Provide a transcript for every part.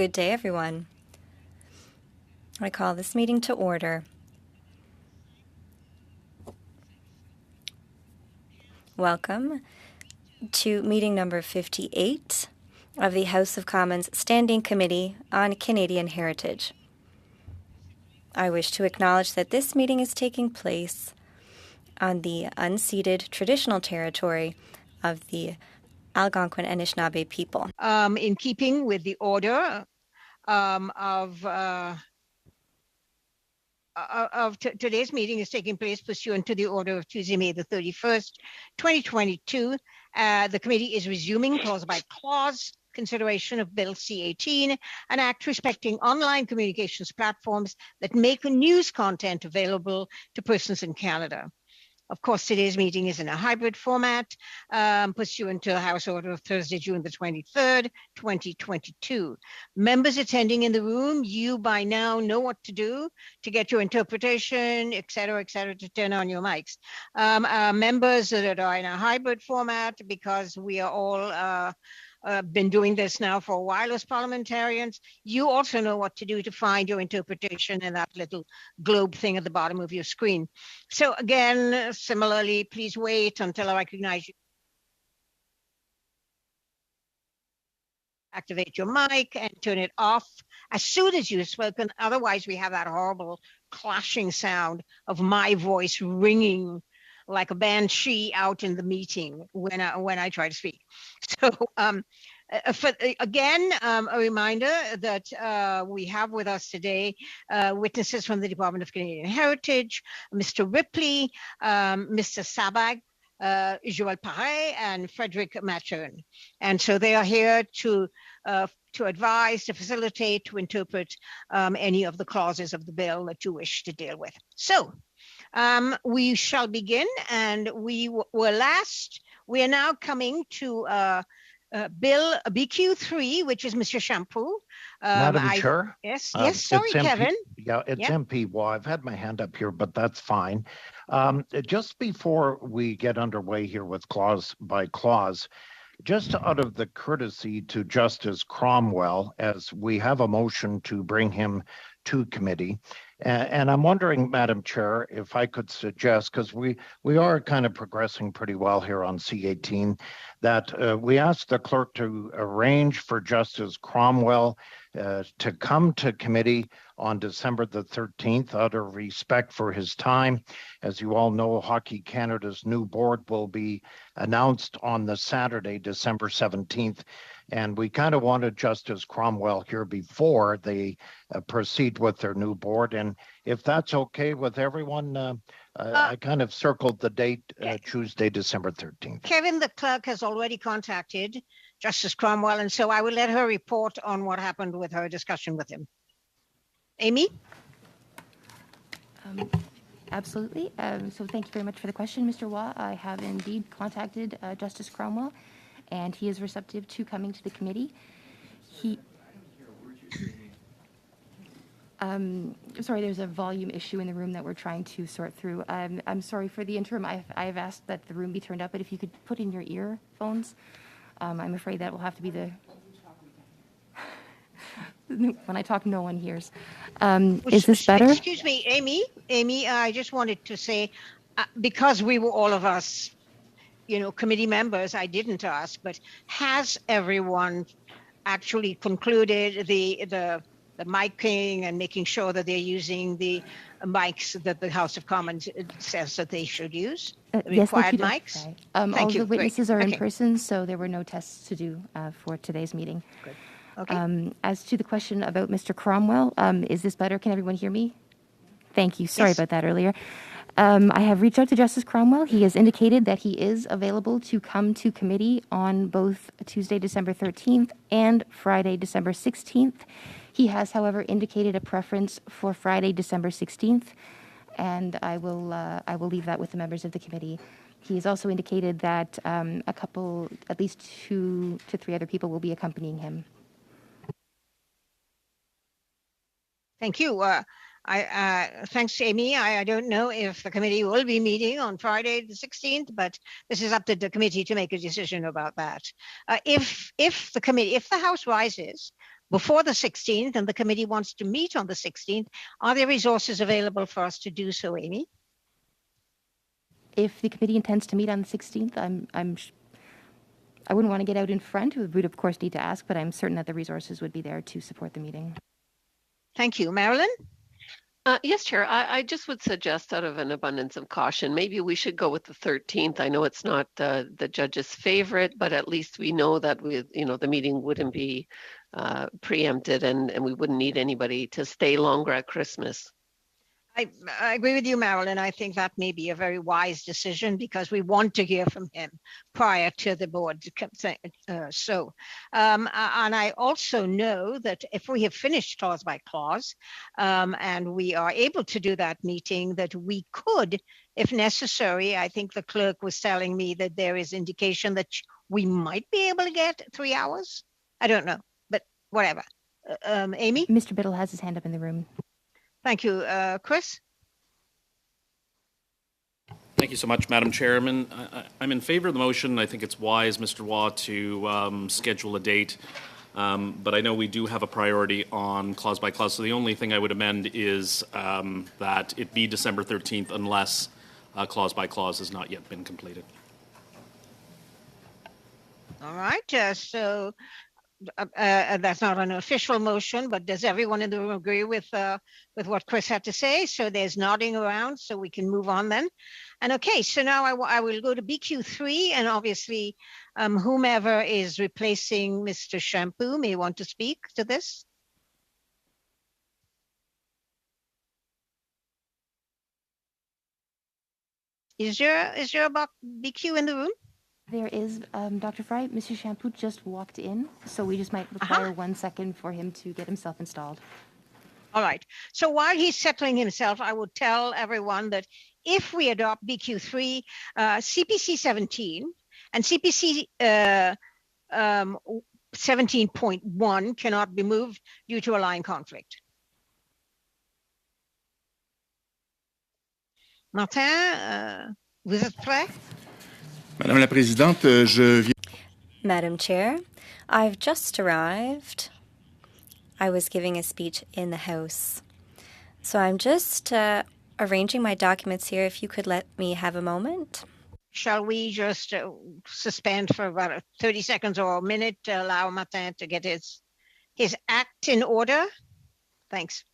Good day, everyone. I call this meeting to order. Welcome to meeting number 58 of the House of Commons Standing Committee on Canadian Heritage. I wish to acknowledge that this meeting is taking place on the unceded traditional territory of the Algonquin and Anishinaabe people. In keeping with the order today's meeting is taking place pursuant to the order of Tuesday, May the 31st, 2022. The committee is resuming clause by clause consideration of Bill C-18, an act respecting online communications platforms that make news content available to persons in Canada. Of course, today's meeting is in a hybrid format, pursuant to the House Order of Thursday, June the 23rd, 2022. Members attending in the room, you by now know what to do to get your interpretation, et cetera, to turn on your mics. Members that are in a hybrid format, because we are all been doing this now for a while as parliamentarians, you also know what to do to find your interpretation in that little globe thing at the bottom of your screen. So again, similarly, please wait until I recognize you. Activate your mic and turn it off as soon as you've spoken. Otherwise, we have that horrible clashing sound of my voice ringing like a banshee out in the meeting when I try to speak. So again, a reminder that we have with us today witnesses from the Department of Canadian Heritage, Mr. Ripley, Mr. Sabag, Joël Paré, and Frederick Machern. And so they are here to advise, to facilitate, to interpret any of the clauses of the bill that you wish to deal with. So we shall begin, and we were last. We are now coming to Bill BQ3, which is Mr. Shampoo. Madam Chair? Yes, sorry, Kevin. Yeah, it's MP. Well, I've had my hand up here, but that's fine. Just before we get underway here with clause by clause, just out of the courtesy to Justice Cromwell, as we have a motion to bring him to committee. And I'm wondering, Madam Chair, if I could suggest, because we are kind of progressing pretty well here on C-18, that we ask the clerk to arrange for Justice Cromwell to come to committee on December the 13th out of respect for his time. As you all know, Hockey Canada's new board will be announced on the Saturday, December 17th. And we kind of wanted Justice Cromwell here before they proceed with their new board. And if that's okay with everyone, I kind of circled the date, Tuesday, December 13th. Kevin, the clerk, has already contacted Justice Cromwell, and so I will let her report on what happened with her discussion with him. Amy? Absolutely. So thank you very much for the question, Mr. Waugh. I have indeed contacted Justice Cromwell, and he is receptive to coming to the committee. Sorry, there's a volume issue in the room that we're trying to sort through. I'm sorry for the interim. I've asked that the room be turned up, but if you could put in your earphones, I'm afraid that will have to be the... When I talk, no one hears. Is this better? Excuse me, Amy. Amy, I just wanted to say, because we were all of us, committee members, I didn't ask, but has everyone actually concluded the miking and making sure that they're using the mics that the House of Commons says that they should use? Yes, required mics? All the witnesses are in person, so there were no tests to do for today's meeting. Good. Okay. As to the question about Mr. Cromwell, is this better? Can everyone hear me? Thank you. Sorry about that earlier. I have reached out to Justice Cromwell. He has indicated that he is available to come to committee on both Tuesday, December 13th and Friday, December 16th. He has, however, indicated a preference for Friday, December 16th, and I will leave that with the members of the committee. He has also indicated that at least 2 to 3 other people will be accompanying him. Thank you. Thanks, Amy. I don't know if the committee will be meeting on Friday the 16th, but this is up to the committee to make a decision about that. If the House rises before the 16th, and the committee wants to meet on the 16th, are there resources available for us to do so, Amy? If the committee intends to meet on the 16th, I wouldn't want to get out in front. We'd, of course, need to ask, but I'm certain that the resources would be there to support the meeting. Thank you. Marilyn? Yes, Chair. I just would suggest, out of an abundance of caution, maybe we should go with the 13th. I know it's not the judge's favorite, but at least we know that the meeting wouldn't be preempted, and we wouldn't need anybody to stay longer at Christmas. I agree with you, Marilyn. I think that may be a very wise decision because we want to hear from him prior to the board. And I also know that if we have finished clause by clause and we are able to do that meeting, that we could, if necessary, I think the clerk was telling me that there is indication that we might be able to get 3 hours. I don't know, but whatever. Amy? Mr. Biddle has his hand up in the room. Thank you. Chris? Thank you so much, Madam Chairman. I'm in favor of the motion. I think it's wise, Mr. Waugh, to schedule a date. But I know we do have a priority on clause by clause. So the only thing I would amend is that it be December 13th unless clause by clause has not yet been completed. All right. So that's not an official motion, but does everyone in the room agree with what Chris had to say? So there's nodding around, so we can move on then. And okay, so now I will go to BQ3, and obviously whomever is replacing Mr. Shampoo may want to speak to this. Is there a BQ in the room? There is, Dr. Fry. Mr. Shampoo just walked in, so we just might require 1 second for him to get himself installed. All right. So while he's settling himself, I would tell everyone that if we adopt BQ3, CPC 17 and CPC 17.1 cannot be moved due to a line conflict. Martin, vous êtes prêt? Madame la Présidente, je viens... Madam Chair, I've just arrived. I was giving a speech in the House. So I'm just arranging my documents here. If you could let me have a moment. Shall we just suspend for about 30 seconds or a minute to allow Martin to get his act in order? Thanks.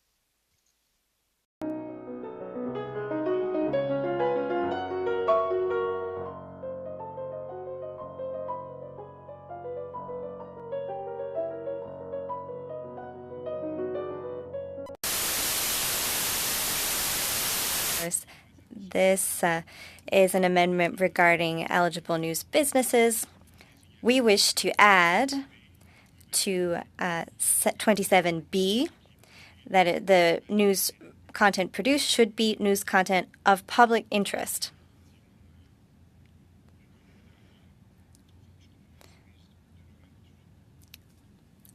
This is an amendment regarding eligible news businesses. We wish to add to 27B that the news content produced should be news content of public interest.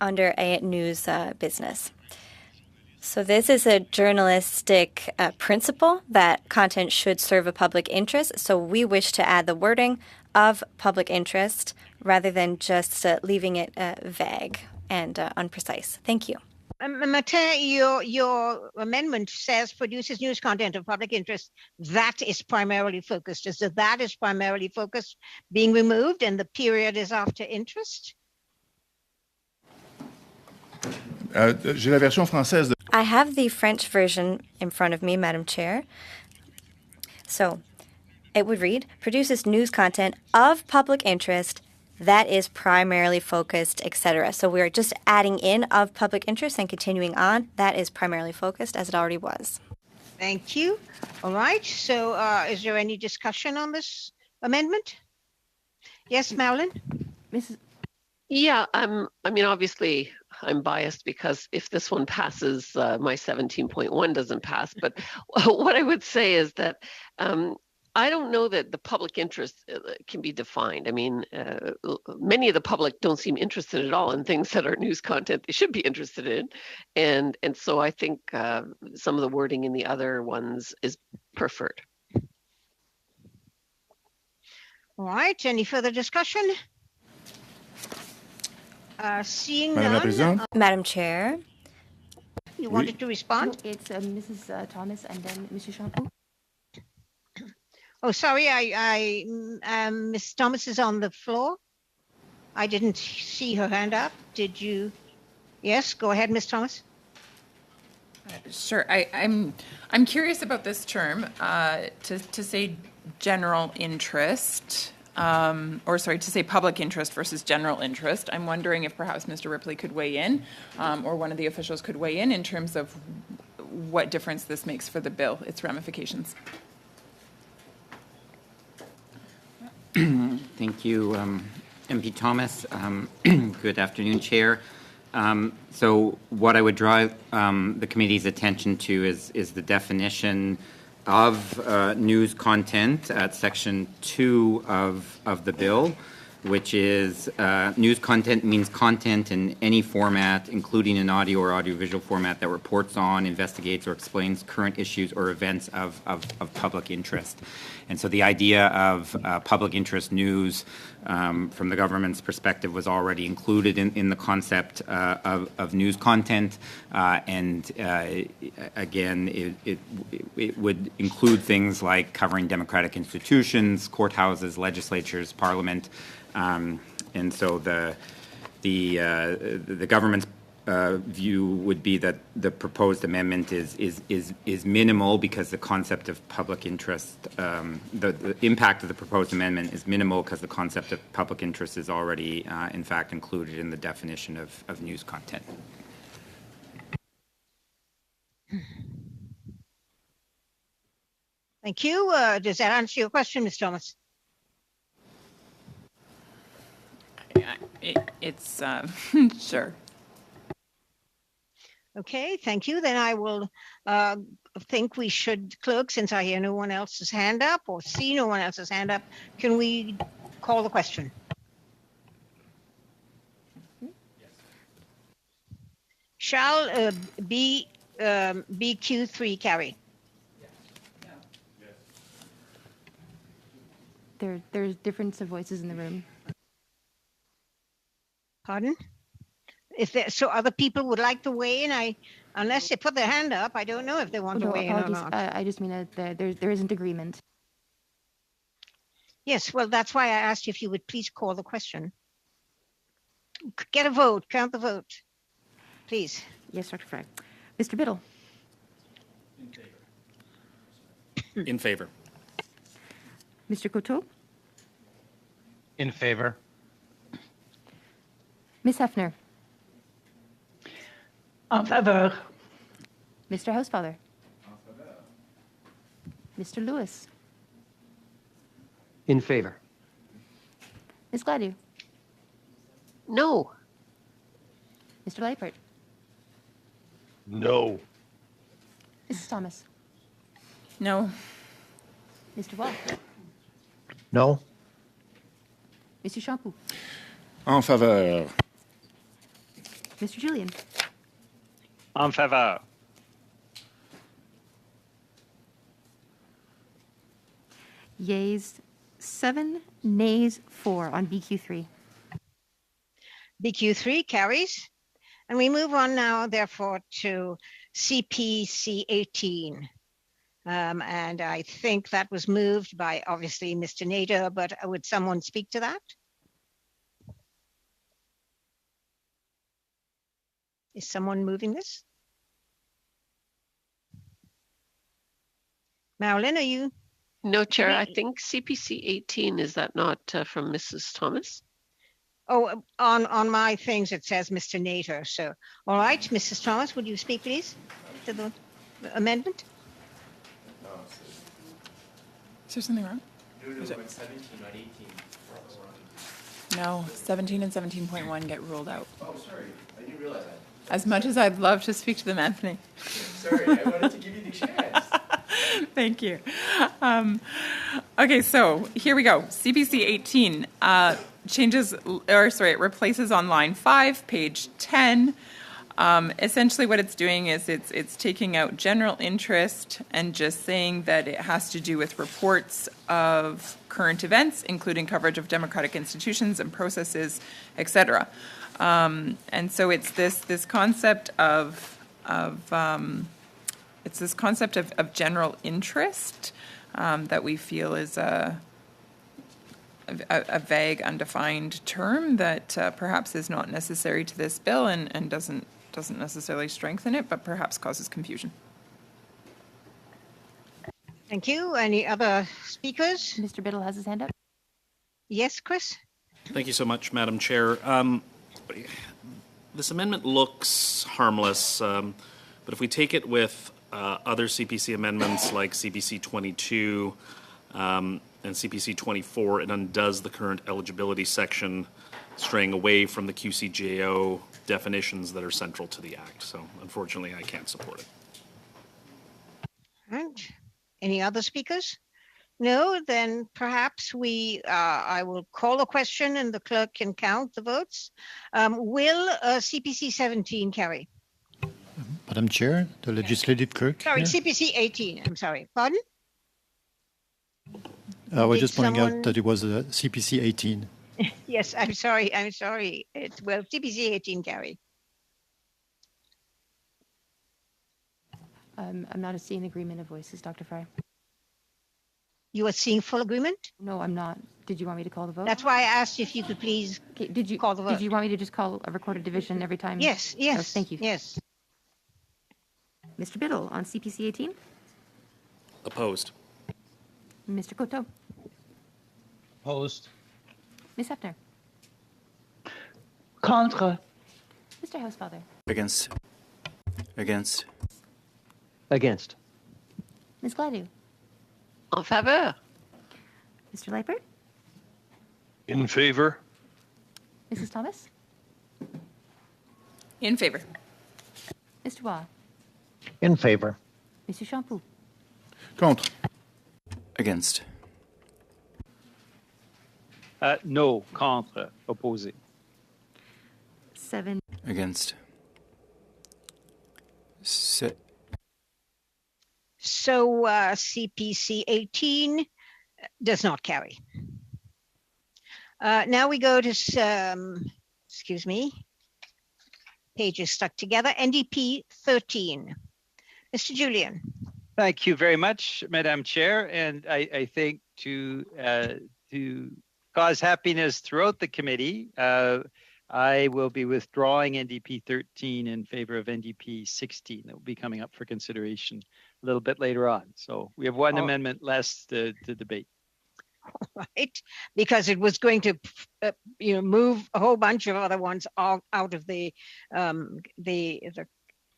Under a news business. So this is a journalistic principle that content should serve a public interest. So we wish to add the wording of public interest rather than just leaving it vague and unprecise. Thank you. Martin, your amendment says produces news content of public interest. That is primarily focused. Is that is primarily focused being removed and the period is after interest? J'ai la version française de... I have the French version in front of me, Madam Chair. So it would read, produces news content of public interest that is primarily focused, etc. So we're just adding in of public interest and continuing on. That is primarily focused as it already was. Thank you. All right. So is there any discussion on this amendment? Yes, Marilyn? Yeah, I mean, obviously, I'm biased because if this one passes, my 17.1 doesn't pass. But what I would say is that I don't know that the public interest can be defined. I mean, many of the public don't seem interested at all in things that are news content they should be interested in. And so I think some of the wording in the other ones is preferred. All right. Any further discussion? Seeing Madame la none, Présidente, Madam Chair, you Oui. wanted to No, respond? it's Mrs. Thomas and then Mr. Shampoo. Oh, sorry, Ms. Thomas is on the floor. I didn't see her hand up. Did you? Yes, go ahead, Ms. Thomas. Sure. I'm curious about this term. To say general interest, to say public interest versus general interest. I'm wondering if perhaps Mr. Ripley could weigh in, or one of the officials could weigh in terms of what difference this makes for the bill, its ramifications. Thank you, MP Thomas. Good afternoon, Chair. So what I would draw the committee's attention to is the definition of news content at Section 2 of the bill, which is news content means content in any format, including an audio or audiovisual format that reports on, investigates, or explains current issues or events of public interest. And so the idea of public interest news from the government's perspective was already included in the concept of news content. Again, it would include things like covering democratic institutions, courthouses, legislatures, parliament. And so the government's view would be that the proposed amendment is minimal because the concept of public interest, the impact of the proposed amendment is minimal because the concept of public interest is already, in fact, included in the definition of news content. Thank you. Does that answer your question, Ms. Thomas? It's sure. Okay, thank you. Then I will think we should, clerk, since I hear no one else's hand up or see no one else's hand up, can we call the question? Shall BQ3 carry? There's difference of voices in the room. Pardon? So other people would like to weigh in. Unless they put their hand up, I don't know if they want to weigh apologies. in or not. I just mean that there isn't agreement. Yes, well, that's why I asked you if you would please call the question. Get a vote, count the vote, please. Yes, Dr. Frey. Mr. Biddle. In favor. Mr. Coteau. In favor. Ms. Hefner. En faveur. Mr. Housefather. Mr. Lewis. In favor. Ms. Gladue. No. Mr. Leipert. No. Mrs. Thomas. No. Mr. Wall. No. Mr. Shampoo. en faveur. Mr. Julian. En faveur. Yeas 7, nays 4 on BQ3. BQ3 carries. And we move on now, therefore, to CPC 18. And I think that was moved by, obviously, Mr. Nader, but would someone speak to that? Is someone moving this? Marilyn, are you? No, Chair. I think CPC 18, is that not from Mrs. Thomas? Oh, on my things, it says Mr. Nader. So, all right, Mrs. Thomas, would you speak, please, to the amendment? Is there something wrong? No, 17 and 17.1 get ruled out. Oh, sorry. I didn't realize that. As much as I'd love to speak to them, Anthony. Sorry, I wanted to give you the chance. Thank you. Okay, so here we go. CPC 18 it replaces on line 5, page 10. Essentially what it's doing is it's taking out general interest and just saying that it has to do with reports of current events, including coverage of democratic institutions and processes, etc. And so it's this concept of general interest that we feel is a vague, undefined term that perhaps is not necessary to this bill and doesn't necessarily strengthen it, but perhaps causes confusion. Thank you. Any other speakers? Mr. Biddle has his hand up. Yes, Chris? Thank you so much, Madam Chair. This amendment looks harmless, but if we take it with other CPC amendments like CPC 22 and CPC 24, it undoes the current eligibility section, straying away from the QCGAO definitions that are central to the Act. So unfortunately, I can't support it. Right. Any other speakers? No, then perhaps I will call a question and the clerk can count the votes. Will CPC 17 carry? Madam Chair, the legislative clerk. Sorry, here. CPC 18, I'm sorry. Pardon? I was Did just pointing someone- out that it was CPC 18. Yes, I'm sorry. Well, CPC 18 carry. I'm not seeing agreement of voices, Dr. Fry. You are seeing full agreement? No, I'm not. Did you want me to call the vote? That's why I asked if you could please Okay, did you call the vote. Did you want me to just call a recorded division every time? Yes, Oh, yes. thank you. Yes. Mr. Biddle on CPC 18. Opposed. Mr. Coteau. Opposed. Ms. Hefner. Contre. Mr. Housefather. Against. Against. Against. Ms. Gladue. En faveur. Mr. Leipert. In favor. Mrs. Thomas. In favor. Mr. Waugh. In favor. Mr. Champoux. Contre. Against. No. Contre. Opposé. 7. Against. Se- So CPC 18 does not carry. Now we go to, excuse me, pages stuck together, NDP 13. Mr. Julian. Thank you very much, Madam Chair. And I think to cause happiness throughout the committee, I will be withdrawing NDP 13 in favor of NDP 16 that will be coming up for consideration a little bit later on. So we have one amendment less to debate. Right, because it was going to, move a whole bunch of other ones out of the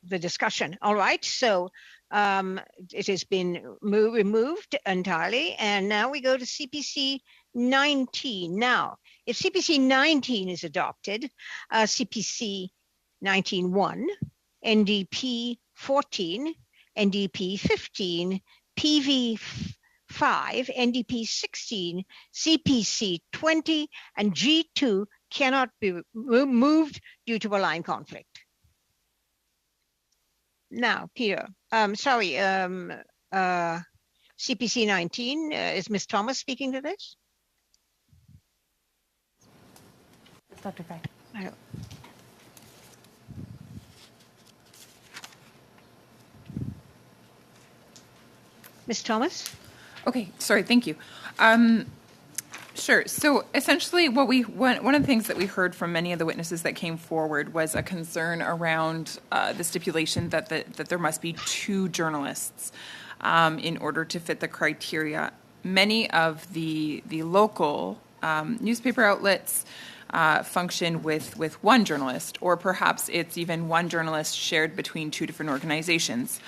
discussion. All right, so it has been removed entirely, and now we go to CPC 19. Now, if CPC 19 is adopted, CPC 19.1, NDP 14, NDP 15, PV 5, NDP 16, CPC 20, and G2 cannot be moved due to a line conflict. Now, Peter, CPC 19, is Ms. Thomas speaking to this? Dr. Fry. Ms. Thomas? Okay, sorry, thank you. Sure. So essentially, one of the things that we heard from many of the witnesses that came forward was a concern around the stipulation that there must be 2 journalists in order to fit the criteria. Many of the local newspaper outlets function with 1 journalist, or perhaps it's even 1 journalist shared between 2 different organizations.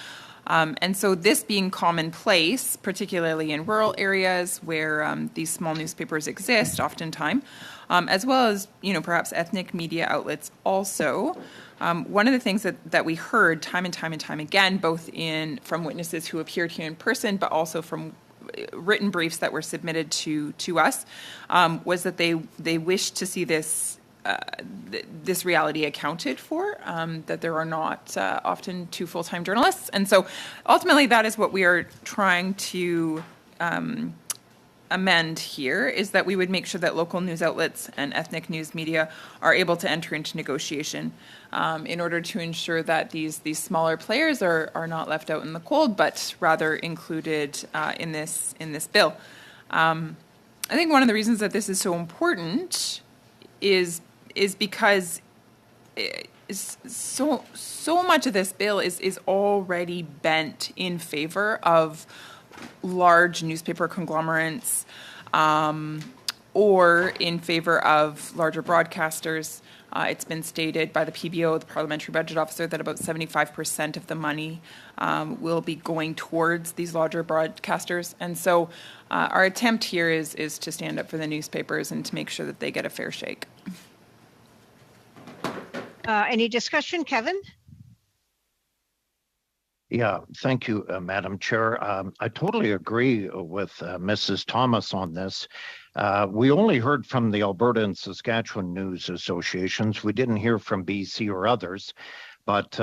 And so this being commonplace, particularly in rural areas where these small newspapers exist oftentimes, as well as, perhaps ethnic media outlets also, one of the things that we heard time and time again, both from witnesses who appeared here in person, but also from written briefs that were submitted to us, was that they wished to see this reality accounted for, that there are not often 2 full-time journalists. And so ultimately that is what we are trying to amend here is that we would make sure that local news outlets and ethnic news media are able to enter into negotiation in order to ensure that these smaller players are not left out in the cold, but rather included in this bill. I think one of the reasons that this is so important is because so much of this bill is already bent in favor of large newspaper conglomerates or in favor of larger broadcasters. It's been stated by the PBO, the Parliamentary Budget Officer, that about 75% of the money will be going towards these larger broadcasters. And so our attempt here is to stand up for the newspapers and to make sure that they get a fair shake. Any discussion, Kevin? Yeah, thank you, Madam Chair. I totally agree with Mrs. Thomas on this. We only heard from the Alberta and Saskatchewan News Associations. We didn't hear from BC or others. But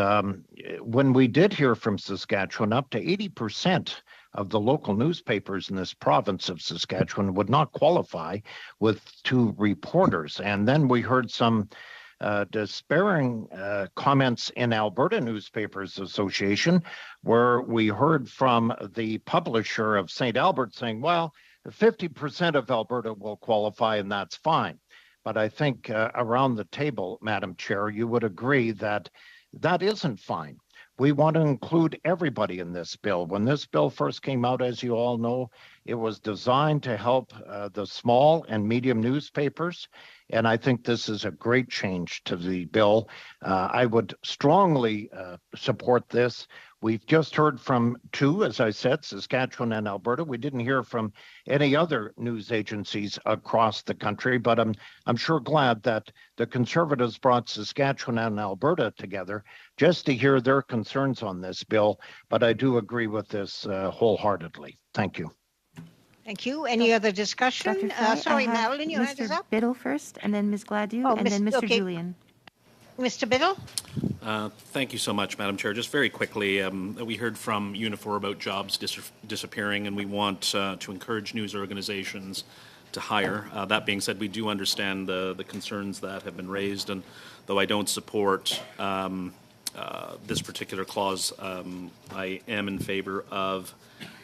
when we did hear from Saskatchewan, up to 80% of the local newspapers in this province of Saskatchewan would not qualify with 2 reporters. And then we heard some despairing comments in Alberta Newspapers Association, where we heard from the publisher of St. Albert saying, well, 50% of Alberta will qualify and that's fine. But I think around the table, Madam Chair, you would agree that that isn't fine. We want to include everybody in this bill. When this bill first came out, as you all know, it was designed to help the small and medium newspapers. And I think this is a great change to the bill. I would strongly support this. We've just heard from 2, as I said, Saskatchewan and Alberta. We didn't hear from any other news agencies across the country, but I'm sure glad that the Conservatives brought Saskatchewan and Alberta together just to hear their concerns on this bill. But I do agree with this wholeheartedly. Thank you. Thank you. Any other discussion? Dr. Sorry, Marilyn, your hand is Mr. up. Biddle first, and then Ms. Gladue, and then Mr. Julian. Mr. Biddle? Thank you so much, Madam Chair. Just very quickly, we heard from Unifor about jobs disappearing, and we want to encourage news organizations to hire. That being said, we do understand the concerns that have been raised, and though I don't support this particular clause, I am in favor of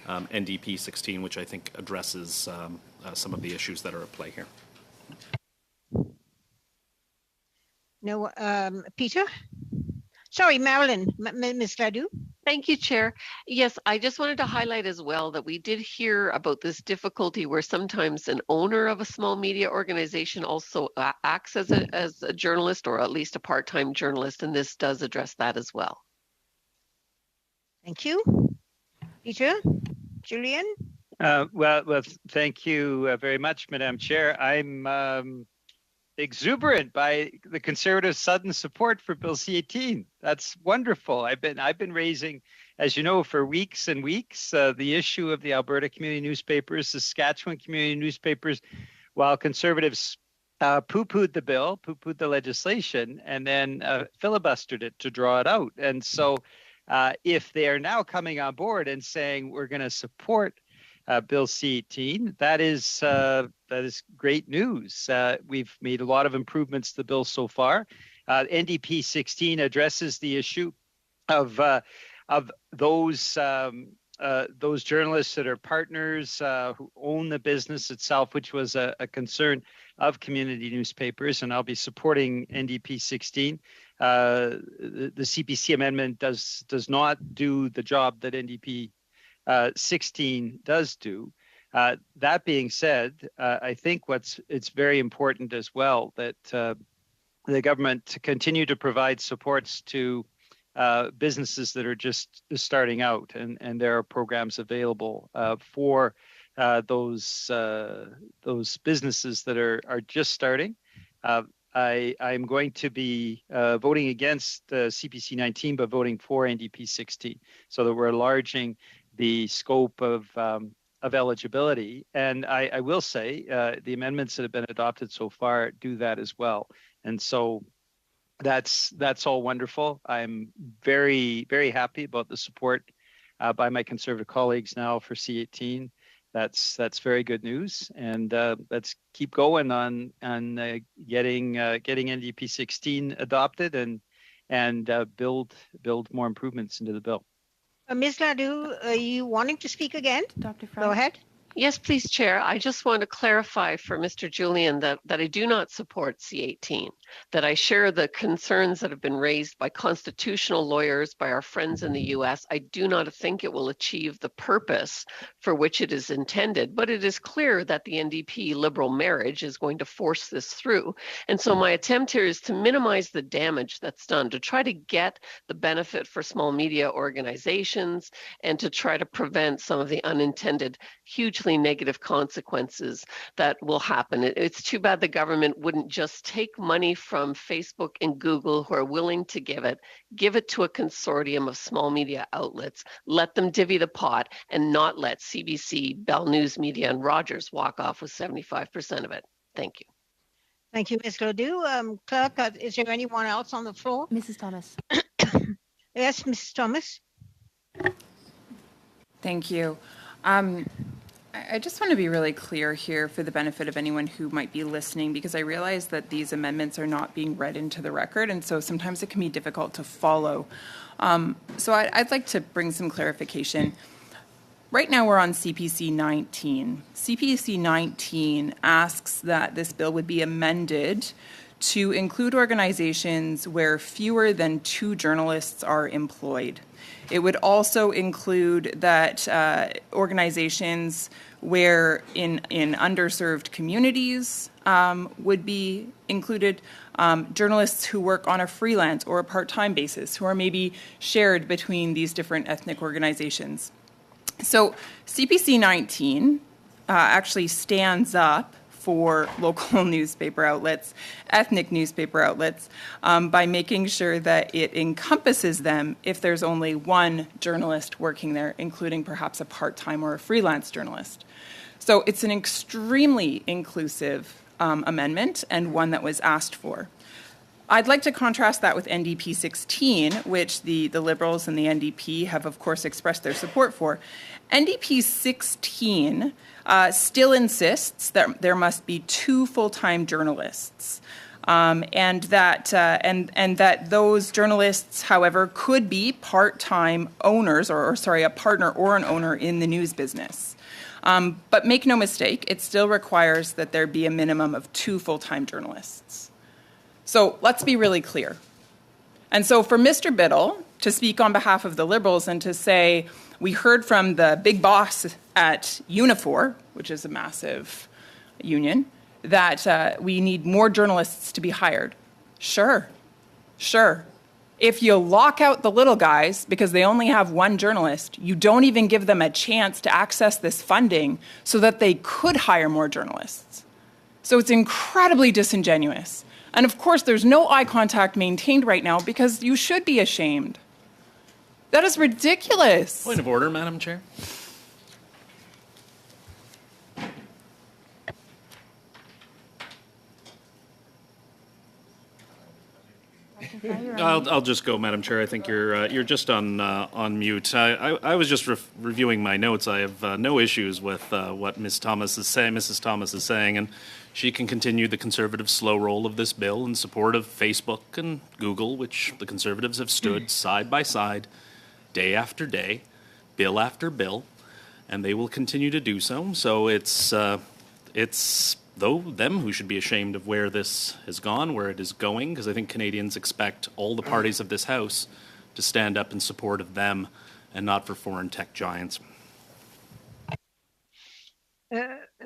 NDP 16, which I think addresses some of the issues that are at play here. No, Peter? Sorry, Marilyn, Ms. Gladue? Thank you, Chair. Yes, I just wanted to highlight as well that we did hear about this difficulty where sometimes an owner of a small media organization also acts as a journalist, or at least a part-time journalist, and this does address that as well. Thank you. Peter? Julian? Well, thank you very much, Madam Chair. I'm exuberant by the Conservative sudden support for Bill C-18. That's wonderful. I've been raising, as you know, for weeks and weeks, the issue of the Alberta community newspapers, Saskatchewan community newspapers, while Conservatives poo-pooed the bill, poo-pooed the legislation, and then filibustered it to draw it out. And so if they are now coming on board and saying we're going to support Bill C-18, that is great news. We've made a lot of improvements to the bill so far. NDP 16 addresses the issue of those journalists that are partners who own the business itself, which was a concern of community newspapers, and I'll be supporting NDP 16. The CPC amendment does not do the job that NDP 16 does do. That being said, I think it's very important as well that the government continue to provide supports to businesses that are just starting out, and there are programs available for those businesses that are just starting. I'm going to be voting against CPC 19, but voting for NDP 16, so that we're enlarging the scope of eligibility. And I will say the amendments that have been adopted so far do that as well. And so that's all wonderful. I'm very, very happy about the support by my Conservative colleagues now for C-18. that's very good news, and let's keep going on getting NDP 16 adopted and build more improvements into the bill. Ms. Ladou, are you wanting to speak again? Dr. Fry? Go ahead. Yes, please, Chair. I just want to clarify for Mr. Julian that I do not support C18, that I share the concerns that have been raised by constitutional lawyers, by our friends in the US. I do not think it will achieve the purpose for which it is intended, but it is clear that the NDP Liberal marriage is going to force this through. And so my attempt here is to minimize the damage that's done, to try to get the benefit for small media organizations and to try to prevent some of the unintended hugely negative consequences that will happen. It's too bad the government wouldn't just take money from Facebook and Google, who are willing to give it to a consortium of small media outlets, let them divvy the pot, and not let CBC, Bell News Media, and Rogers walk off with 75% of it. Thank you. Thank you, Ms. Ladou. Clerk, is there anyone else on the floor? Mrs. Thomas. Yes, Mrs. Thomas. Thank you. I just want to be really clear here for the benefit of anyone who might be listening, because I realize that these amendments are not being read into the record, and so sometimes it can be difficult to follow. So I'd like to bring some clarification. Right now we're on CPC 19. CPC 19 asks that this bill would be amended to include organizations where fewer than 2 journalists are employed. It would also include that organizations where in underserved communities would be included, journalists who work on a freelance or a part-time basis, who are maybe shared between these different ethnic organizations. So CPC 19 actually stands up for local newspaper outlets, ethnic newspaper outlets, by making sure that it encompasses them if there's only one journalist working there, including perhaps a part-time or a freelance journalist. So it's an extremely inclusive amendment, and one that was asked for. I'd like to contrast that with NDP 16, which the Liberals and the NDP have, of course, expressed their support for. NDP 16 still insists that there must be 2 full-time journalists, and that those journalists, however, could be part-time owners, or a partner or an owner in the news business. But make no mistake, it still requires that there be a minimum of 2 full-time journalists. So let's be really clear. And so for Mr. Biddle to speak on behalf of the Liberals and to say, we heard from the big boss at Unifor, which is a massive union, that we need more journalists to be hired. Sure. If you lock out the little guys because they only have 1 journalist, you don't even give them a chance to access this funding so that they could hire more journalists. So it's incredibly disingenuous. And of course, there's no eye contact maintained right now because you should be ashamed. That is ridiculous. Point of order, Madam Chair. I'll just go, Madam Chair. I think you're just on mute. I was just reviewing my notes. I have no issues with what Mrs. Thomas is saying, and she can continue the Conservative slow roll of this bill in support of Facebook and Google, which the Conservatives have stood side by side, day after day, bill after bill, and they will continue to do so. So it's them who should be ashamed of where this has gone, where it is going, because I think Canadians expect all the parties of this House to stand up in support of them and not for foreign tech giants.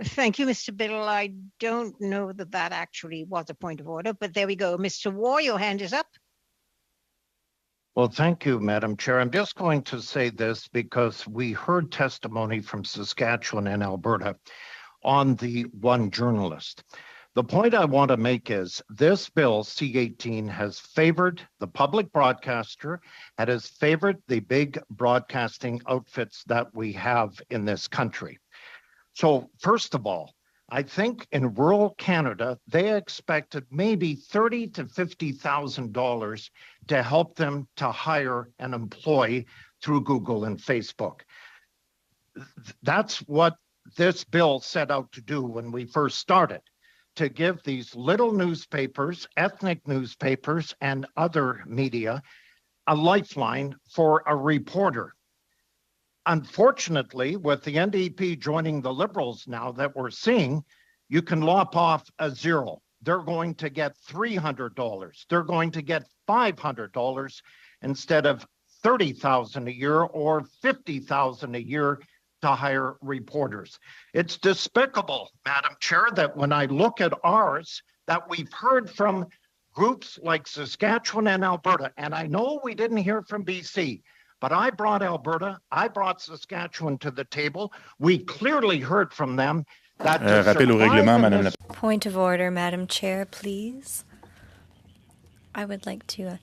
Thank you, Mr. Biddle. I don't know that actually was a point of order, but there we go. Mr. Waugh, your hand is up. Well, thank you, Madam Chair. I'm just going to say this because we heard testimony from Saskatchewan and Alberta on the 1 journalist. The point I want to make is this bill, C18, has favored the public broadcaster and has favored the big broadcasting outfits that we have in this country. So first of all, I think in rural Canada, they expected maybe $30,000 to $50,000 to help them to hire an employee through Google and Facebook. That's what this bill set out to do when we first started, to give these little newspapers, ethnic newspapers, and other media a lifeline for a reporter. Unfortunately, with the NDP joining the Liberals now that we're seeing, you can lop off a zero. They're going to get $300. They're going to get $500 instead of $30,000 a year or $50,000 a year to hire reporters. It's despicable, Madam Chair, that when I look at ours, that we've heard from groups like Saskatchewan and Alberta, and I know we didn't hear from BC, but I brought Alberta, I brought Saskatchewan to the table. We clearly heard from them that to Rappel au survive règlement, in Madame la this Point of order, Madam Chair, please. I would like to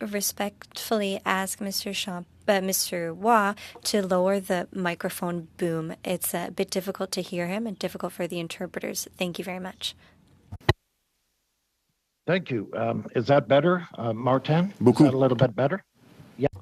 respectfully ask Mr. Waugh to lower the microphone boom. It's a bit difficult to hear him and difficult for the interpreters. Thank you very much. Thank you. Is that better, Martin? Beaucoup. Is that a little bit better?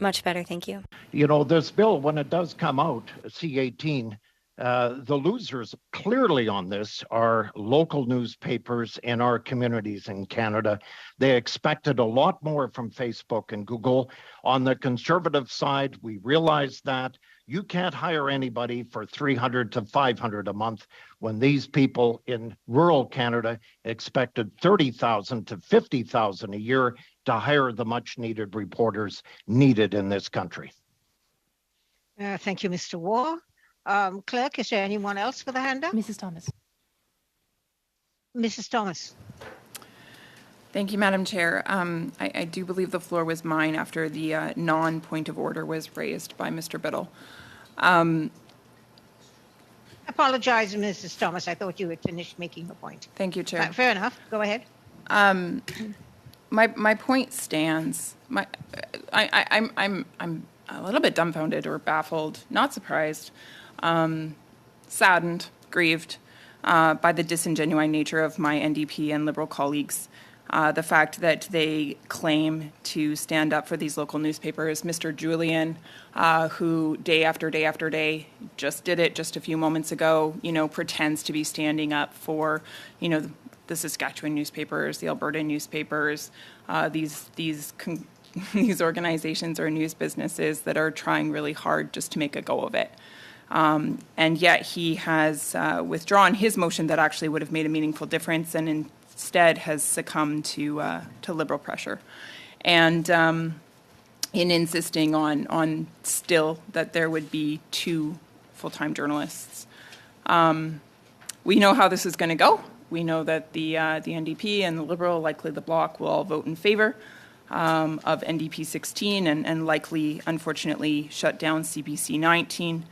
Much better, thank you. You know, this bill, when it does come out, C-18, the losers clearly on this are local newspapers in our communities in Canada. They expected a lot more from Facebook and Google. On the conservative side, we realize that you can't hire anybody for $300 to $500 a month when these people in rural Canada expected $30,000 to $50,000 a year to hire the much needed reporters needed in this country. Thank you, Mr. Waugh. Clerk, is there anyone else with a hand up? Mrs. Thomas. Mrs. Thomas. Thank you, Madam Chair. I do believe the floor was mine after the non-point of order was raised by Mr. Biddle. Apologize, Mrs. Thomas. I thought you had finished making your point. Thank you, Chair. Fair enough. Go ahead. My point stands. I'm a little bit dumbfounded or baffled, not surprised, saddened, grieved by the disingenuine nature of my NDP and Liberal colleagues. The fact that they claim to stand up for these local newspapers. Mr. Julian, who day after day after day just did it just a few moments ago, pretends to be standing up for, the Saskatchewan newspapers, the Alberta newspapers, these organizations or news businesses that are trying really hard just to make a go of it. And yet he has withdrawn his motion that actually would have made a meaningful difference and instead has succumbed to Liberal pressure. And in insisting on still that there would be 2 full-time journalists. We know how this is going to go. We know that the NDP and the Liberal, likely the Bloc, will all vote in favor of NDP 16 and likely, unfortunately, shut down CPC 19.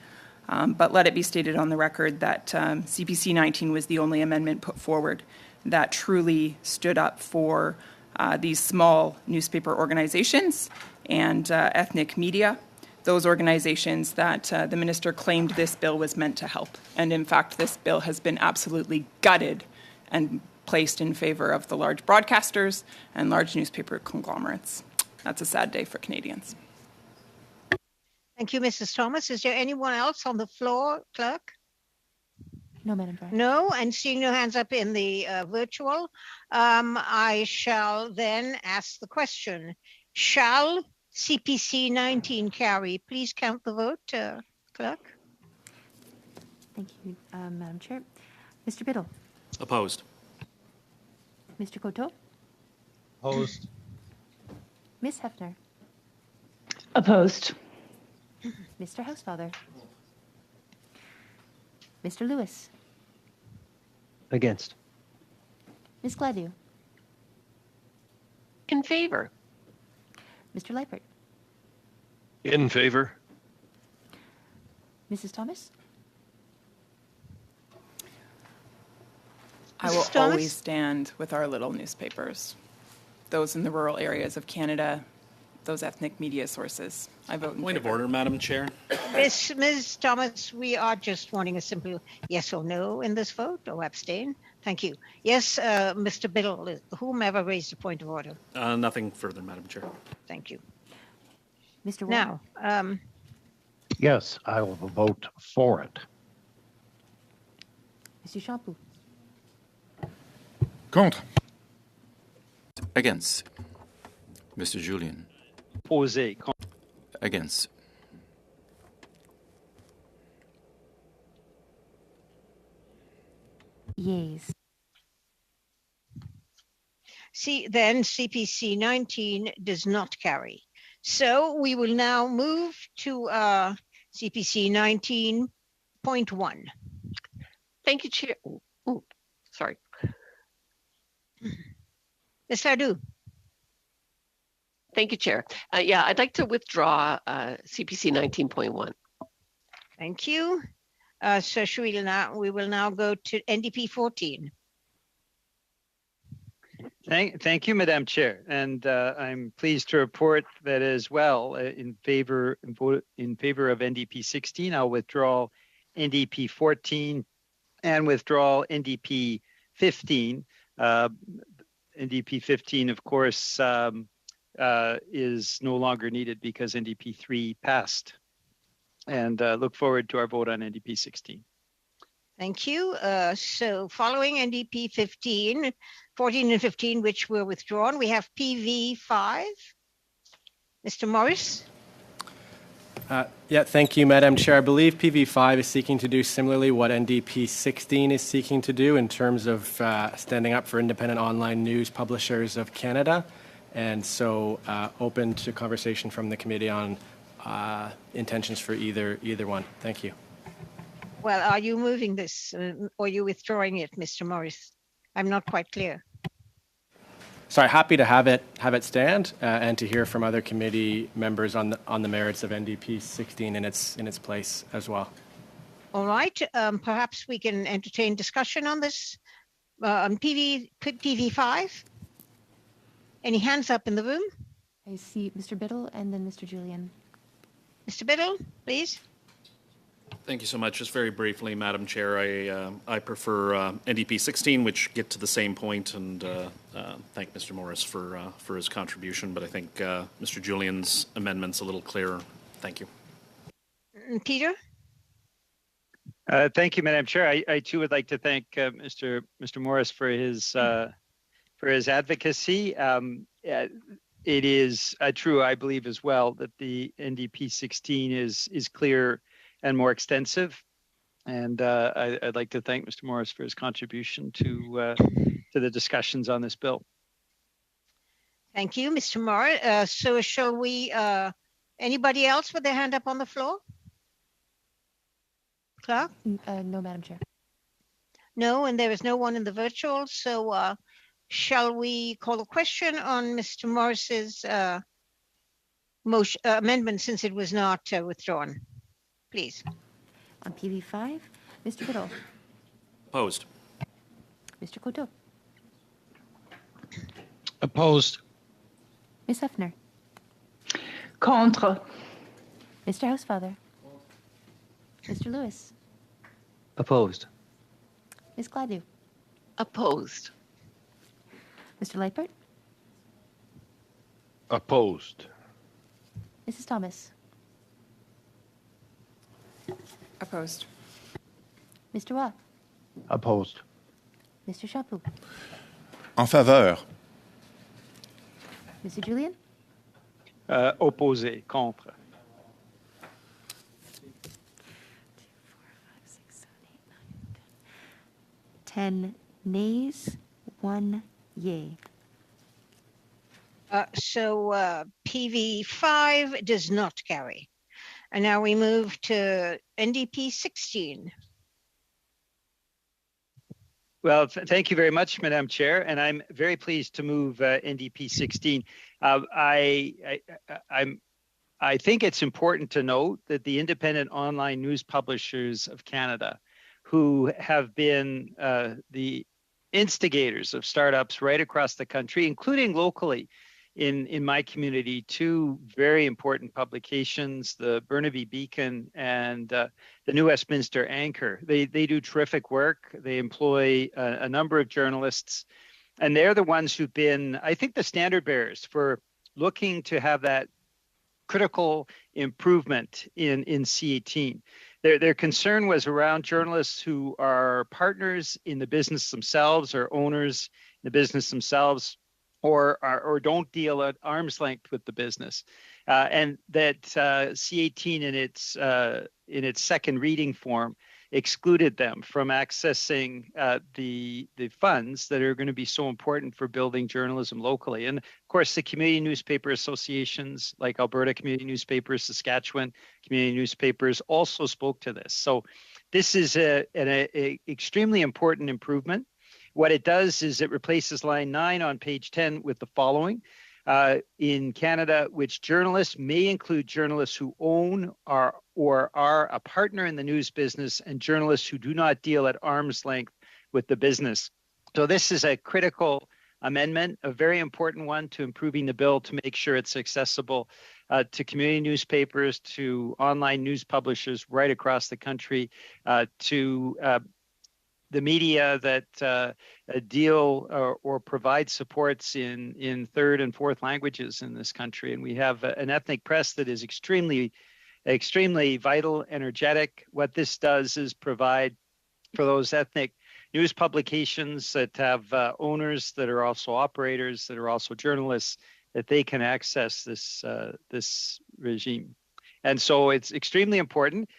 But let it be stated on the record that CPC 19 was the only amendment put forward that truly stood up for these small newspaper organizations and ethnic media, those organizations that the minister claimed this bill was meant to help. And in fact, this bill has been absolutely gutted and placed in favor of the large broadcasters and large newspaper conglomerates. That's a sad day for Canadians. Thank you, Mrs. Thomas. Is there anyone else on the floor, Clerk? No, Madam Chair. No, and seeing no hands up in the virtual, I shall then ask the question. Shall CPC 19 carry? Please count the vote, Clerk. Thank you, Madam Chair. Mr. Biddle. Opposed. Mr. Coteau. Opposed. Ms. Hefner. Opposed. Mr. Housefather. Mr. Lewis. Against. Ms. Gladue. In favor. Mr. Leipert. In favor. Mrs. Thomas. I will Mrs. Thomas? always stand with our little newspapers, those in the rural areas of Canada, those ethnic media sources. I vote in Point of favor. order, Madam Chair. Ms. Thomas, we are just wanting a simple yes or no in this vote, or abstain. Thank you. Yes, Mr. Biddle, whomever raised a point of order. Nothing further, Madam Chair. Thank you. Mr. Waugh. Now, Yes, I will vote for it. Monsieur Champoux. Contre. Against. Mr. Julien. Opposé. Against. Yeas. Then CPC 19 does not carry. So we will now move to CPC 19.1. Thank you, Chair. Oh, sorry. Ms. Sardou. Thank you, Chair. Yeah, I'd like to withdraw CPC 19.1. Thank you. So we will now go to NDP 14. Thank you, Madam Chair, and I'm pleased to report that as well in favor of NDP 16. I'll withdraw NDP 14 and withdraw NDP 15. NDP 15, of course, is no longer needed because NDP 3 passed. And look forward to our vote on NDP 16. Thank you. So following NDP 14 and 15, which were withdrawn, we have PV 5. Mr. Morris. Yeah, thank you, Madam Chair. I believe PV5 is seeking to do similarly what NDP 16 is seeking to do in terms of standing up for independent online news publishers of Canada. And so open to conversation from the committee on intentions for either one. Thank you. Well, are you moving this or are you withdrawing it, Mr. Morris? I'm not quite clear. Sorry, happy to have it stand and to hear from other committee members on the merits of NDP 16 in its place as well. All right. Perhaps we can entertain discussion on this on PV5. Any hands up in the room? I see Mr. Biddle and then Mr. Julien. Mr. Biddle, please. Thank you so much. Just very briefly, Madam Chair, I prefer NDP 16, which get to the same point, and thank Mr. Morris for his contribution. But I think Mr. Julien's amendment's a little clearer. Thank you. Peter. Thank you, Madam Chair. I too would like to thank Mr. Morris for his advocacy. It is true, I believe, as well, that the NDP 16 is clear and more extensive. And I'd like to thank Mr. Morris for his contribution to the discussions on this bill. Thank you, Mr. Morris. So shall we, anybody else with their hand up on the floor? Clark? No, Madam Chair. No, and there is no one in the virtual. So shall we call a question on Mr. Morris's motion, amendment since it was not withdrawn? Please. On PV5, Mr. Biddle. Opposed. Mr. Coteau. Opposed. Ms. Hefner. Contre. Mr. Housefather. Mr. Lewis. Opposed. Ms. Gladue. Opposed. Mr. Lightbert. Opposed. Mrs. Thomas. Opposed. Mr. Watt. Opposed. Mr. Champoux. En faveur. Mr. Julien. Opposé, contre. 10 nays, 1 yay. So PV5 does not carry. And now we move to NDP 16. Well, thank you very much, Madam Chair, and I'm very pleased to move NDP 16. I think it's important to note that the independent online news publishers of Canada, who have been the instigators of startups right across the country, including locally in my community, two very important publications, the Burnaby Beacon and the New Westminster Anchor. They do terrific work. They employ a number of journalists, and they're the ones who've been, I think, the standard bearers for looking to have that critical improvement in C18. their concern was around journalists who are partners in the business themselves or owners in the business themselves, or don't deal at arm's length with the business, and that C18 in its second reading form excluded them from accessing the funds that are going to be so important for building journalism locally. And of course, the community newspaper associations like Alberta Community Newspapers, Saskatchewan Community Newspapers also spoke to this. So this is an extremely important improvement. What it does is it replaces line 9 on page 10 with the following. In Canada, which journalists may include journalists who own or are a partner in the news business and journalists who do not deal at arm's length with the business. So this is a critical amendment, a very important one to improving the bill to make sure it's accessible to community newspapers, to online news publishers right across the country, to the media that deal or provide supports in third and fourth languages in this country. And we have an ethnic press that is extremely vital, energetic. What this does is provide for those ethnic news publications that have owners that are also operators, that are also journalists, that they can access this regime. And so it's extremely important.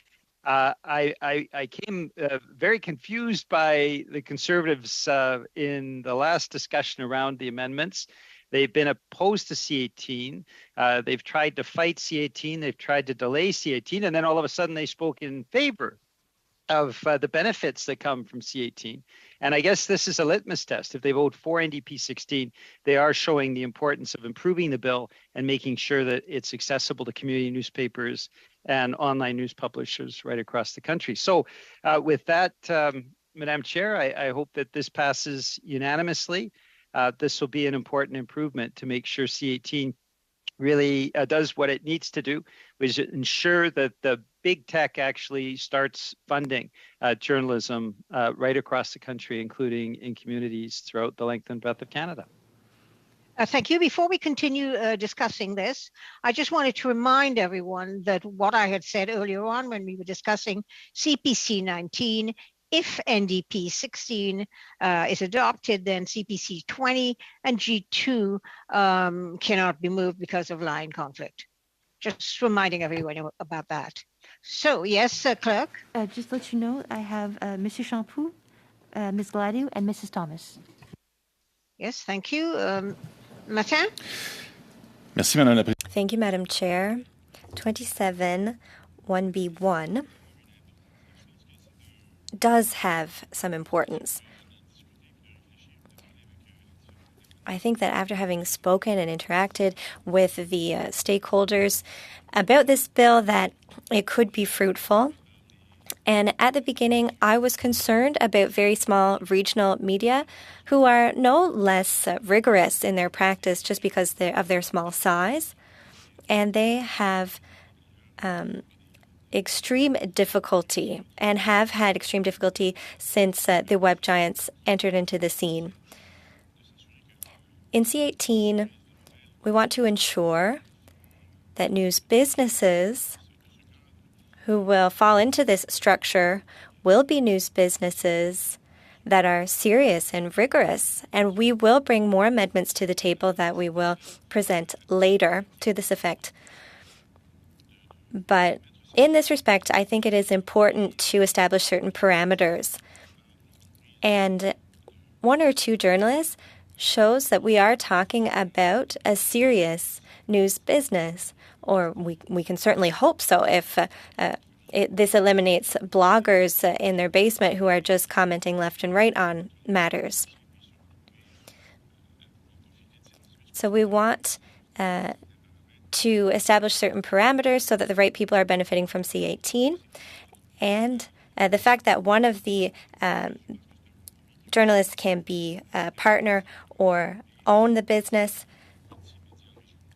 I came very confused by the Conservatives in the last discussion around the amendments. They've been opposed to C18. They've tried to fight C18. They've tried to delay C18. And then all of a sudden they spoke in favor of the benefits that come from C18. And I guess this is a litmus test. If they vote for NDP 16, they are showing the importance of improving the bill and making sure that it's accessible to community newspapers and online news publishers right across the country. So with that, Madam Chair, I hope that this passes unanimously. This will be an important improvement to make sure C18 really does what it needs to do, which is ensure that the big tech actually starts funding journalism right across the country, including in communities throughout the length and breadth of Canada. Thank you. Before we continue discussing this, I just wanted to remind everyone that what I had said earlier on when we were discussing CPC 19, if NDP 16 is adopted, then CPC 20 and G2 cannot be moved because of line conflict. Just reminding everyone about that. So, yes, Clerk? Just to let you know, I have Mr. Champoux, Ms. Gladue, and Mrs. Thomas. Yes, thank you. Martin? Merci, Madame la Présidente. Thank you, Madam Chair. 27 1B1 does have some importance. I think that after having spoken and interacted with the stakeholders about this bill, that it could be fruitful. And at the beginning, I was concerned about very small regional media who are no less rigorous in their practice just because of their small size. And they have extreme difficulty and have had extreme difficulty since the web giants entered into the scene. In C18, we want to ensure that news businesses who will fall into this structure will be news businesses that are serious and rigorous. And we will bring more amendments to the table that we will present later to this effect. But in this respect, I think it is important to establish certain parameters. And one or two journalists shows that we are talking about a serious news business, or we can certainly hope so if this eliminates bloggers in their basement who are just commenting left and right on matters. So we want to establish certain parameters so that the right people are benefiting from C18. And the fact that one of the journalists can be a partner or own the business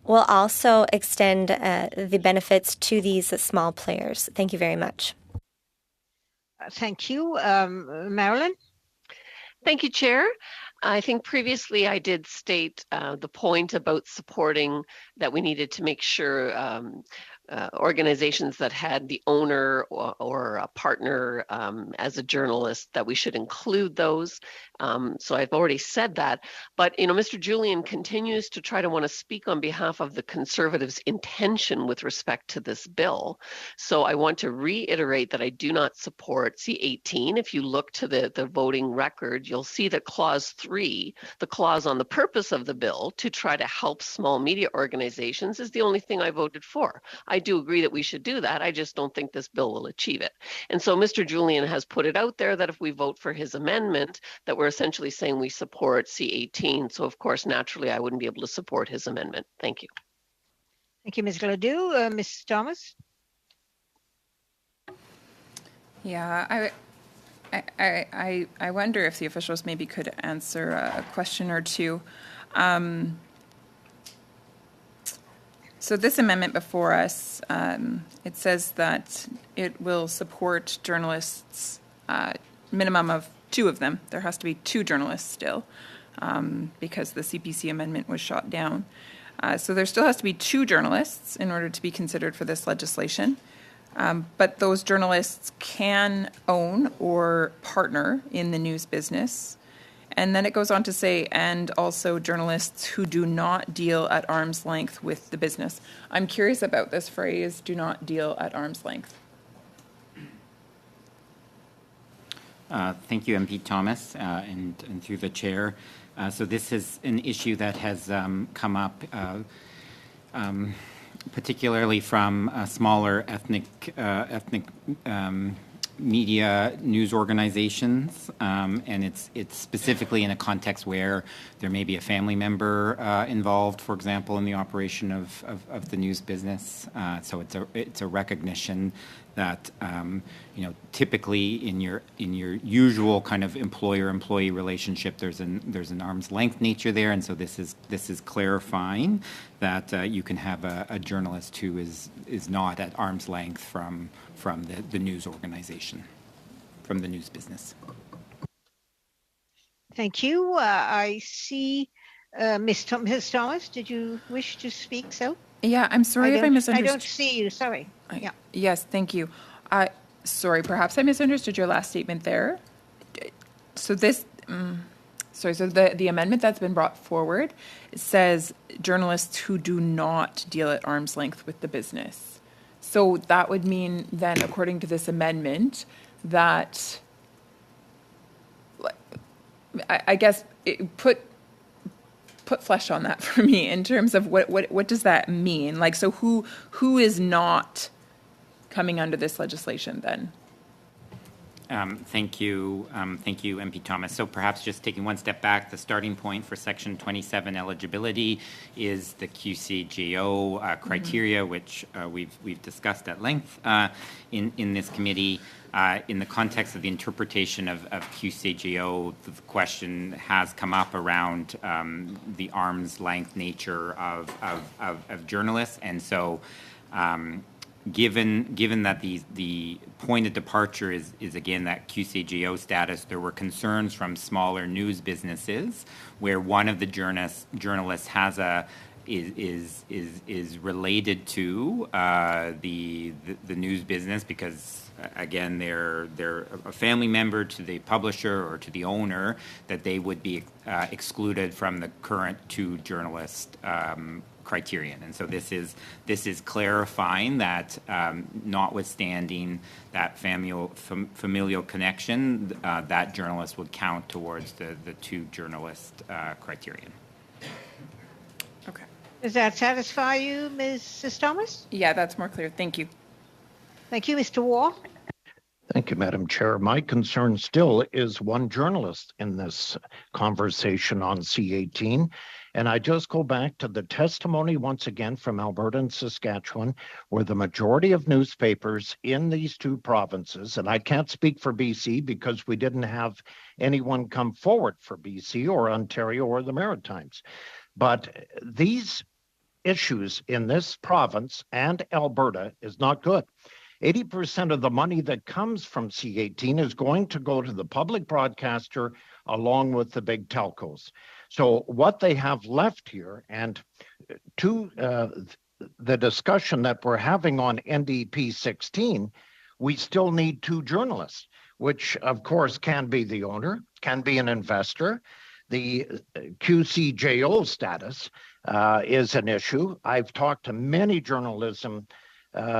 will also extend the benefits to these small players. Thank you very much. Thank you. Marilyn? Thank you, Chair. I think previously I did state the point about supporting that we needed to make sure organizations that had the owner or a partner as a journalist, that we should include those. So I've already said that, but Mr. Julian continues to try to want to speak on behalf of the Conservatives' intention with respect to this bill. So I want to reiterate that I do not support C18. If you look to the voting record, you'll see that clause 3, the clause on the purpose of the bill to try to help small media organizations, is the only thing I voted for. I do agree that we should do that. I just don't think this bill will achieve it. And so Mr. Julian has put it out there that if we vote for his amendment, that we're essentially saying we support C18. So of course, naturally, I wouldn't be able to support his amendment. Thank you. Thank you, Ms. Gladue. Ms. Thomas? Yeah, I wonder if the officials maybe could answer a question or two. So this amendment before us, it says that it will support journalists, minimum of 2 of them. There has to be 2 journalists still, because the CPC amendment was shot down. So there still has to be 2 journalists in order to be considered for this legislation. But those journalists can own or partner in the news business. And then it goes on to say, and also journalists who do not deal at arm's length with the business. I'm curious about this phrase, do not deal at arm's length. Thank you, MP Thomas, and through the chair. So this is an issue that has come up particularly from smaller ethnic media news organizations, and it's specifically in a context where there may be a family member involved, for example, in the operation of the news business. So it's a recognition that typically in your usual kind of employer-employee relationship, there's an arm's length nature there, and so this is clarifying that you can have a journalist who is not at arm's length from the news organization, from the news business. Thank you. I see Ms. Thomas, did you wish to speak so? Yeah, I'm sorry if I misunderstood. I don't see you, sorry. Yeah. Yes, thank you. Sorry, perhaps I misunderstood your last statement there. So this, so the amendment that's been brought forward says journalists who do not deal at arm's length with the business. So that would mean then, according to this amendment, that I guess put flesh on that for me in terms of what does that mean? Like, so who is not coming under this legislation then? Thank you, MP Thomas. So perhaps just taking one step back, the starting point for Section 27 eligibility is the QCGO criteria, which we've discussed at length in this committee. In the context of the interpretation of QCGO, the question has come up around the arm's length nature of journalists, and so. Given that the point of departure is again that QCGO status, there were concerns from smaller news businesses where one of the journalists has is related to the news business because again they're a family member to the publisher or to the owner, that they would be excluded from the current 2 journalist criterion. And so this is clarifying that notwithstanding that familial connection, that journalist would count towards the 2 journalist criterion. Okay. Does that satisfy you, Mrs. Thomas? Yeah, that's more clear. Thank you. Thank you, Mr. Waugh. Thank you, Madam Chair. My concern still is one journalist in this conversation on C18. And I just go back to the testimony once again from Alberta and Saskatchewan, where the majority of newspapers in these 2 provinces, and I can't speak for BC because we didn't have anyone come forward for BC or Ontario or the Maritimes. But these issues in this province and Alberta is not good. 80% of the money that comes from C18 is going to go to the public broadcaster along with the big telcos. So what they have left here, and 2 the discussion that we're having on NDP 16, we still need two journalists, which of course can be the owner, can be an investor. The QCJO status is an issue. I've talked to many journalism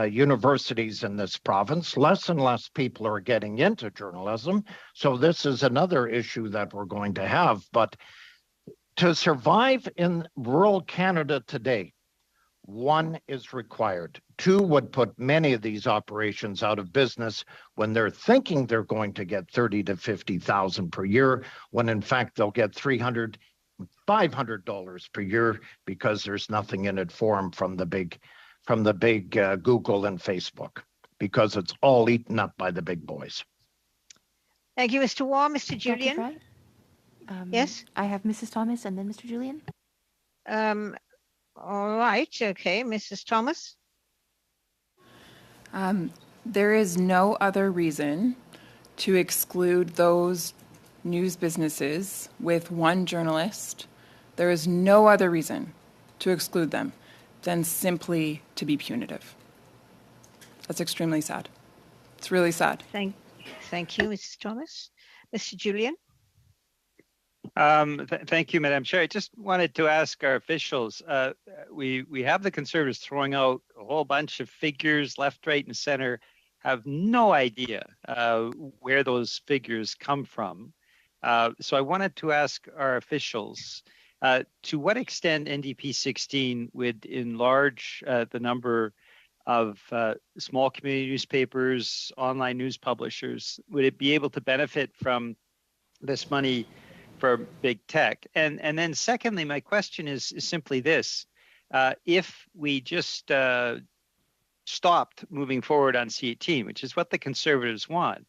universities in this province. Less and less people are getting into journalism. So this is another issue that we're going to have. But to survive in rural Canada today, one is required. Two would put many of these operations out of business when they're thinking they're going to get 30 to 50,000 per year, when in fact they'll get $300, $500 per year because there's nothing in it for them from the big Google and Facebook, because it's all eaten up by the big boys. Thank you, Mr. Waugh. Mr. Julian? Dr. Fry? Yes? I have Mrs. Thomas and then Mr. Julian. All right. Okay. Mrs. Thomas? There is no other reason to exclude those news businesses with one journalist. There is no other reason to exclude them than simply to be punitive. That's extremely sad. It's really sad. Thank you, Mrs. Thomas. Mr. Julian? Thank you, Madam Chair. I just wanted to ask our officials, we have the Conservatives throwing out a whole bunch of figures left, right, and center, have no idea where those figures come from. So I wanted to ask our officials, to what extent NDP 16 would enlarge the number of small community newspapers, online news publishers? Would it be able to benefit from this money for big tech? And then secondly, my question is simply this. If we just stopped moving forward on C18, which is what the Conservatives want,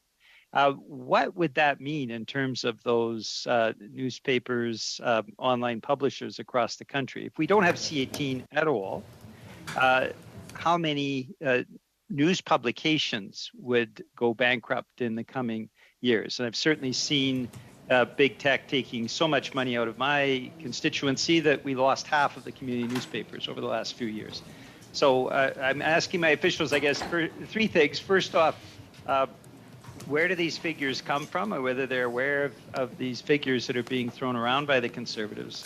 what would that mean in terms of those newspapers, online publishers across the country? If we don't have C18 at all, how many news publications would go bankrupt in the coming years? And I've certainly seen big tech taking so much money out of my constituency that we lost half of the community newspapers over the last few years. So I'm asking my officials, I guess, for three things. First off, where do these figures come from, or whether they're aware of these figures that are being thrown around by the Conservatives?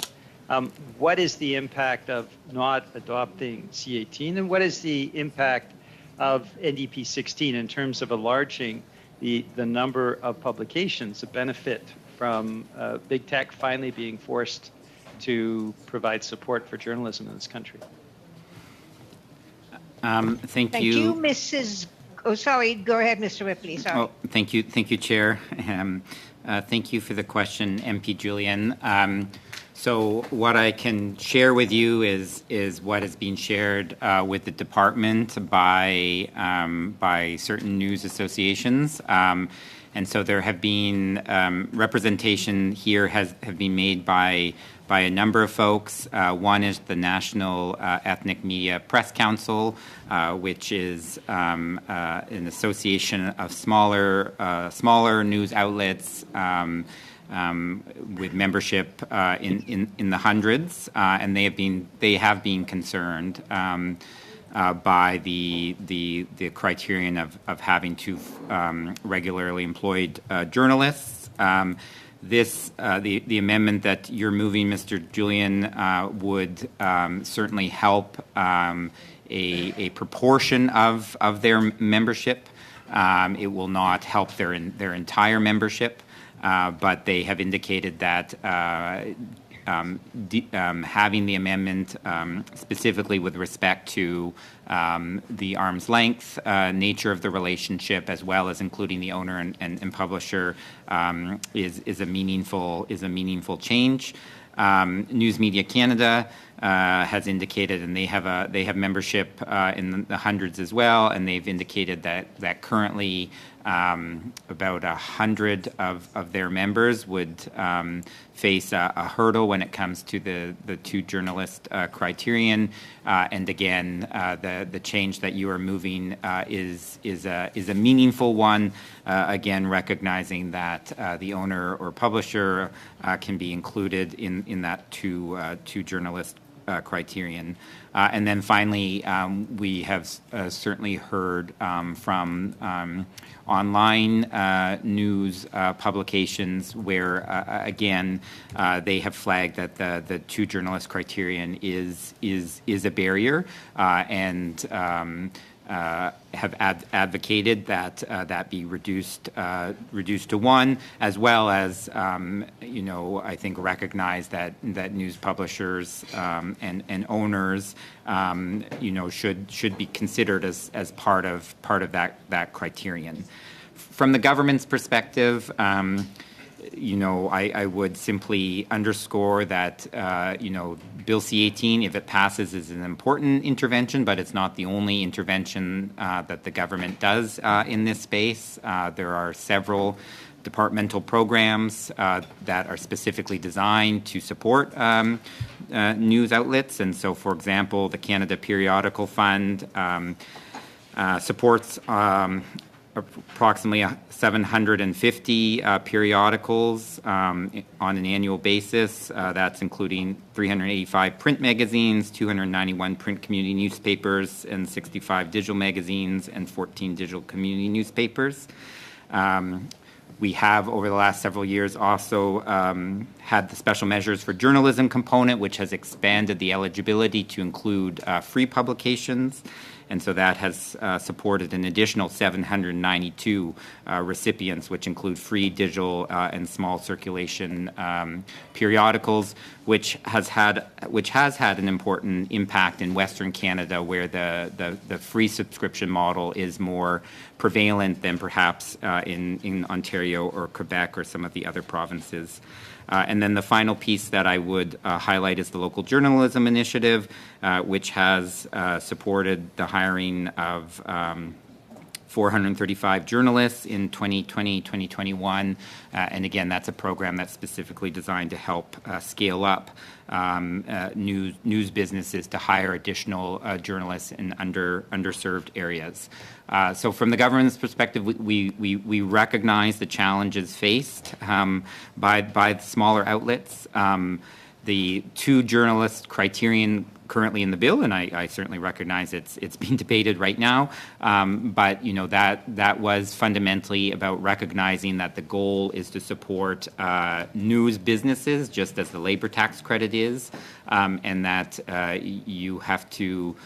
What is the impact of not adopting C18, and what is the impact of NDP 16 in terms of enlarging the number of publications that benefit from big tech finally being forced to provide support for journalism in this country? Thank Thank you, Mrs. Oh, sorry. Go ahead, Mr. Ripley. Sorry. Oh, thank you, Chair. Thank you for the question, MP Julian. So what I can share with you is what has been shared with the department by certain news associations. And so there have been representation here have been made by a number of folks. One is the National Ethnic Media Press Council, which is an association of smaller news outlets with membership in the hundreds, and they have been concerned by the criterion of having two regularly employed journalists. The amendment that you're moving, Mr. Julian, would certainly help a proportion of their membership. It will not help their entire membership, but they have indicated that having the amendment specifically with respect to the arm's length nature of the relationship, as well as including the owner and publisher, is a meaningful change. News Media Canada has indicated, and they have membership in the hundreds as well, and they've indicated that currently about 100 of their members would face a hurdle when it comes to the two journalist criterion. And again, the change that you are moving is a meaningful one. Again, recognizing that the owner or publisher can be included in that two journalist criterion. And then finally, we have certainly heard from online news publications where, again, they have flagged that the two journalist criterion is a barrier, and have advocated that that be reduced to one, as well as I think recognize that news publishers and owners should be considered as part of that criterion. From the government's perspective, I would simply underscore that, Bill C-18, if it passes, is an important intervention, but it's not the only intervention that the government does in this space. There are several departmental programs that are specifically designed to support news outlets. And so, for example, the Canada Periodical Fund supports approximately 750 periodicals on an annual basis. That's including 385 print magazines, 291 print community newspapers, and 65 digital magazines and 14 digital community newspapers. We have, over the last several years, also had the special measures for journalism component, which has expanded the eligibility to include free publications. And so that has supported an additional 792 recipients, which include free digital and small circulation periodicals, which has had an important impact in Western Canada, where the free subscription model is more prevalent than perhaps in Ontario or Quebec or some of the other provinces. And then the final piece that I would highlight is the Local Journalism Initiative, which has supported the hiring of 435 journalists in 2020, 2021. And again, that's a program that's specifically designed to help scale up news businesses to hire additional journalists in underserved areas. So from the government's perspective, we recognize the challenges faced by smaller outlets. The two journalist criterion currently in the bill, and I certainly recognize it's being debated right now, but that was fundamentally about recognizing that the goal is to support news businesses, just as the labor tax credit is, and that you have to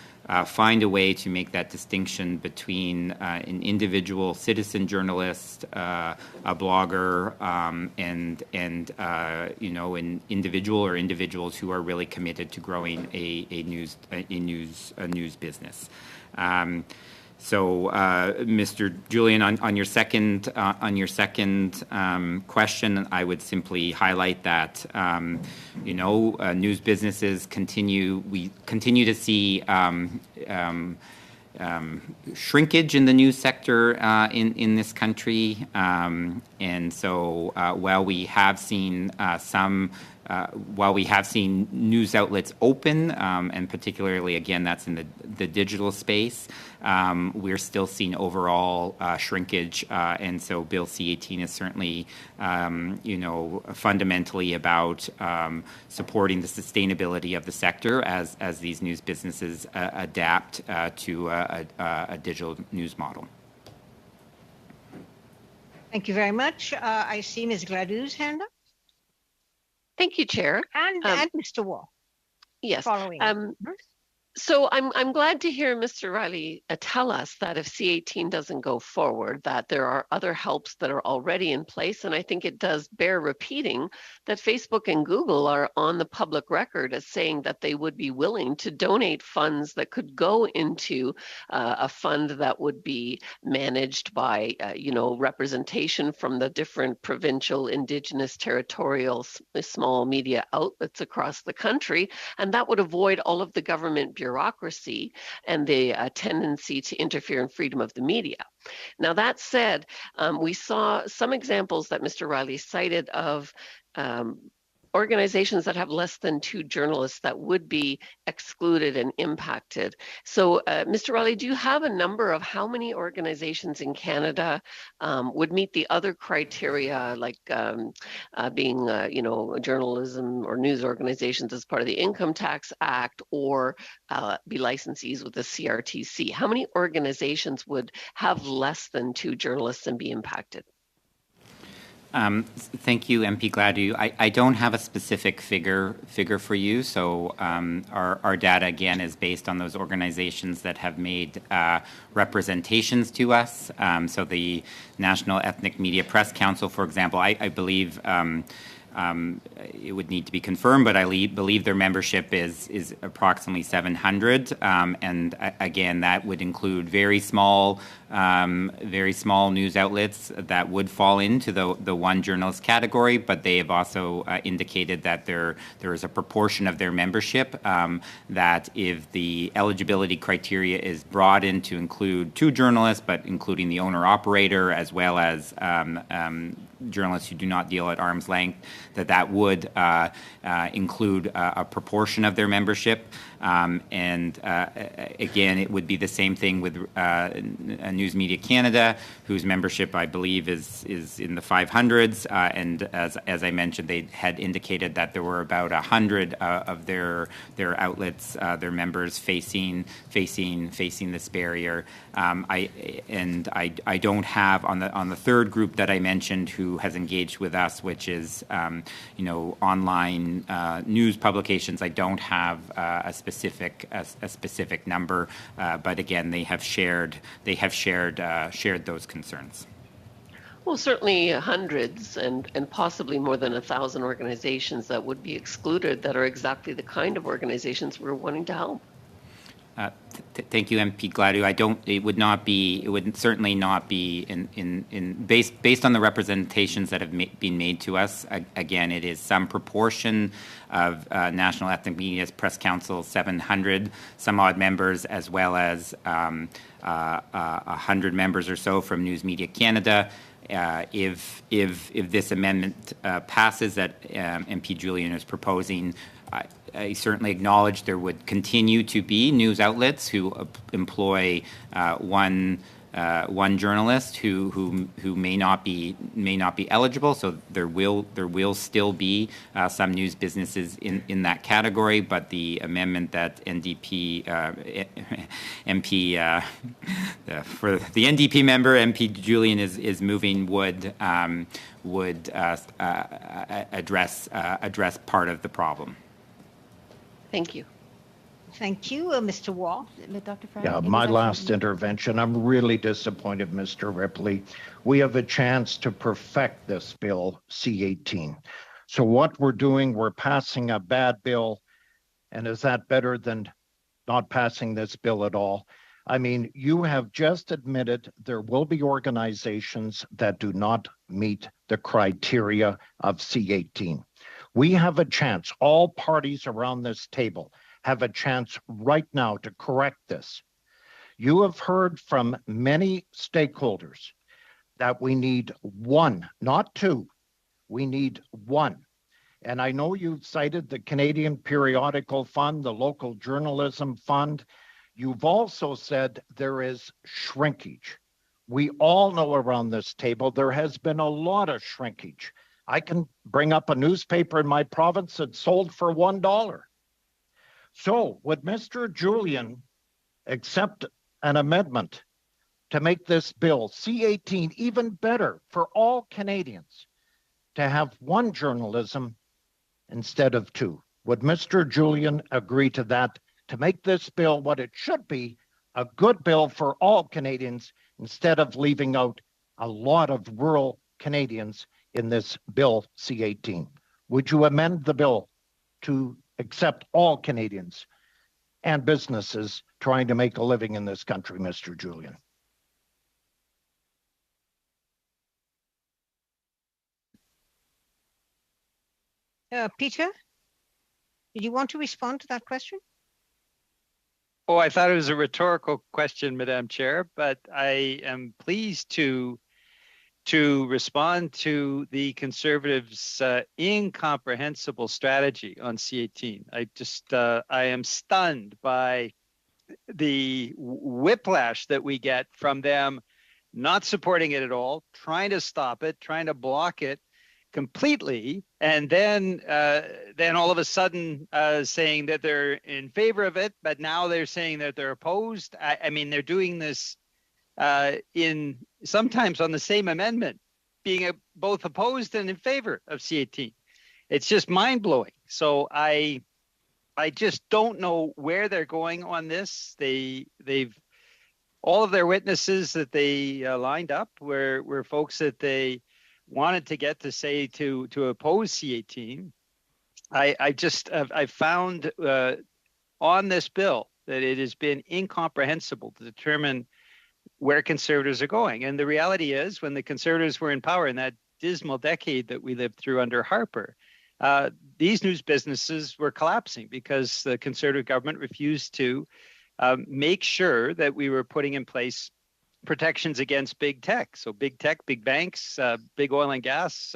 find a way to make that distinction between an individual citizen journalist, a blogger, and an individual or individuals who are really committed to growing a news business. So, Mr. Julian, on your second question, I would simply highlight that news businesses we continue to see shrinkage in the news sector in this country, and so while we have seen news outlets open, and particularly, again, that's in the digital space, we're still seeing overall shrinkage. And so Bill C-18 is certainly, fundamentally about supporting the sustainability of the sector as these news businesses adapt to a digital news model. Thank you very much. I see Ms. Gladou's hand up. Thank you, Chair. And Mr. Wall. Yes. Following. So I'm glad to hear Mr. Riley tell us that if C-18 doesn't go forward, that there are other helps that are already in place. And I think it does bear repeating that Facebook and Google are on the public record as saying that they would be willing to donate funds that could go into a fund that would be managed by, representation from the different provincial, Indigenous, territorial, small media outlets across the country. And that would avoid all of the government bureaucracy and the tendency to interfere in freedom of the media. Now, that said, we saw some examples that Mr. Riley cited of organizations that have less than 2 journalists that would be excluded and impacted. So, Mr. Riley, do you have a number of how many organizations in Canada would meet the other criteria, like being, journalism or news organizations as part of the Income Tax Act, or be licensees with the CRTC? How many organizations would have less than 2 journalists and be impacted? Thank you, MP Gladue. I don't have a specific figure for you. So our data, again, is based on those organizations that have made representations to us. So the National Ethnic Media Press Council, for example, I believe it would need to be confirmed, but I believe their membership is approximately 700. And again, that would include very small news outlets that would fall into the one journalist category, but they have also indicated that there is a proportion of their membership that if the eligibility criteria is broadened to include 2 journalists, but including the owner-operator as well as journalists who do not deal at arm's length, that would include a proportion of their membership. And again, it would be the same thing with News Media Canada, whose membership I believe is in the 500s. And as I mentioned, they had indicated that there were about 100 of their outlets, their members facing this barrier. I don't have on the third group that I mentioned who has engaged with us, which is online news publications. I don't have a specific number, but again, they have shared those concerns. Well, certainly hundreds and possibly more than 1,000 organizations that would be excluded that are exactly the kind of organizations we're wanting to help. Thank you, MP Gladue. It would certainly not be based on the representations that have been made to us. Again, it is some proportion of National Ethnic Media Press Council, 700 some odd members, as well as 100 members or so from News Media Canada. If this amendment passes that MP Julian is proposing, I certainly acknowledge there would continue to be news outlets who employ one journalist who may not be eligible. So there will still be some news businesses in that category. But the amendment that NDP MP for the NDP member MP Julian is moving would address part of the problem. Thank you. Thank you, Mr. Wall. Dr. Fry, Yeah, my last intervention. I'm really disappointed, Mr. Ripley. We have a chance to perfect this bill, C-18. So what we're doing, we're passing a bad bill. And is that better than not passing this bill at all? I mean, you have just admitted there will be organizations that do not meet the criteria of C-18. We have a chance, all parties around this table have a chance right now to correct this. You have heard from many stakeholders that we need 1, not 2. We need 1. And I know you've cited the Canadian Periodical Fund, the Local Journalism Fund. You've also said there is shrinkage. We all know around this table there has been a lot of shrinkage. I can bring up a newspaper in my province that sold for $1. So would Mr. Julian accept an amendment to make this bill, C-18, even better for all Canadians, to have 1 journalism instead of 2? Would Mr. Julian agree to that, to make this bill what it should be, a good bill for all Canadians, instead of leaving out a lot of rural Canadians in this bill C-18? Would you amend the bill to accept all Canadians and businesses trying to make a living in this country, Mr. Julian? Peter, did you want to respond to that question? Oh, I thought it was a rhetorical question, Madam Chair, but I am pleased to to respond to the Conservatives' incomprehensible strategy on C18. I am stunned by the whiplash that we get from them not supporting it at all, trying to stop it, trying to block it completely, and then all of a sudden saying that they're in favor of it, but now they're saying that they're opposed. I mean, they're doing this in sometimes on the same amendment, being both opposed and in favor of C18. It's just mind-blowing. So I just don't know where they're going on this. They've all of their witnesses that they lined up were folks that they wanted to get to say to oppose C18. I found on this bill that it has been incomprehensible to determine where Conservatives are going. And the reality is, when the Conservatives were in power in that dismal decade that we lived through under Harper, these news businesses were collapsing because the Conservative government refused to make sure that we were putting in place protections against big tech. So big tech, big banks, big oil and gas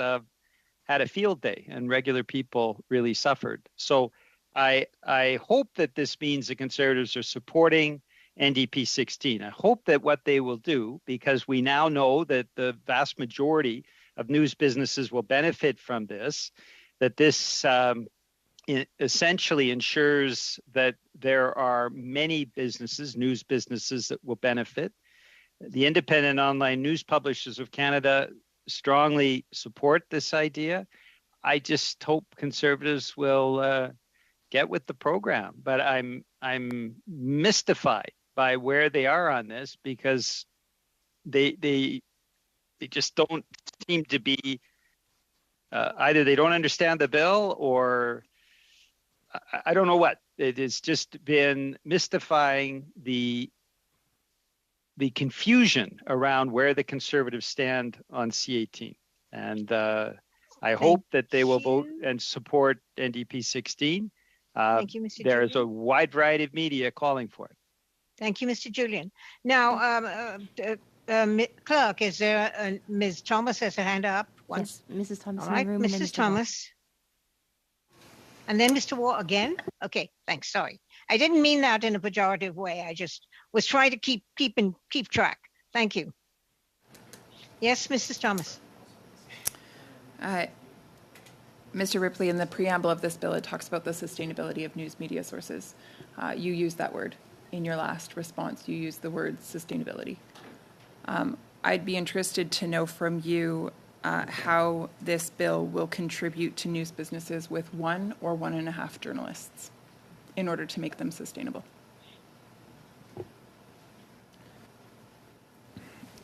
had a field day, and regular people really suffered. So I hope that this means the Conservatives are supporting NDP 16. I hope that what they will do, because we now know that the vast majority of news businesses will benefit from this, that this essentially ensures that there are many businesses, news businesses, that will benefit. The Independent Online News Publishers of Canada strongly support this idea. I just hope Conservatives will get with the program, but I'm mystified by where they are on this, because they just don't seem to be either they don't understand the bill, or I don't know what. It has just been mystifying the confusion around where the Conservatives stand on C18. And I hope that they will vote and support NDP 16. Thank you, Mr. There Julian. is a wide variety of media calling for it. Thank you, Mr. Julian. Now, Clerk, is there Ms. Thomas has her hand up? Yes, Mrs. Thomas. All in the right, room, and then Mrs. Mr. Wall. Thomas. And then Mr. Waugh again? Okay, thanks. Sorry. I didn't mean that in a pejorative way. I just was trying to keep track. Thank you. Yes, Mrs. Thomas. Mr. Ripley, in the preamble of this bill, it talks about the sustainability of news media sources. You used that word in your last response. You used the word sustainability. I'd be interested to know from you how this bill will contribute to news businesses with 1 or 1.5 journalists in order to make them sustainable.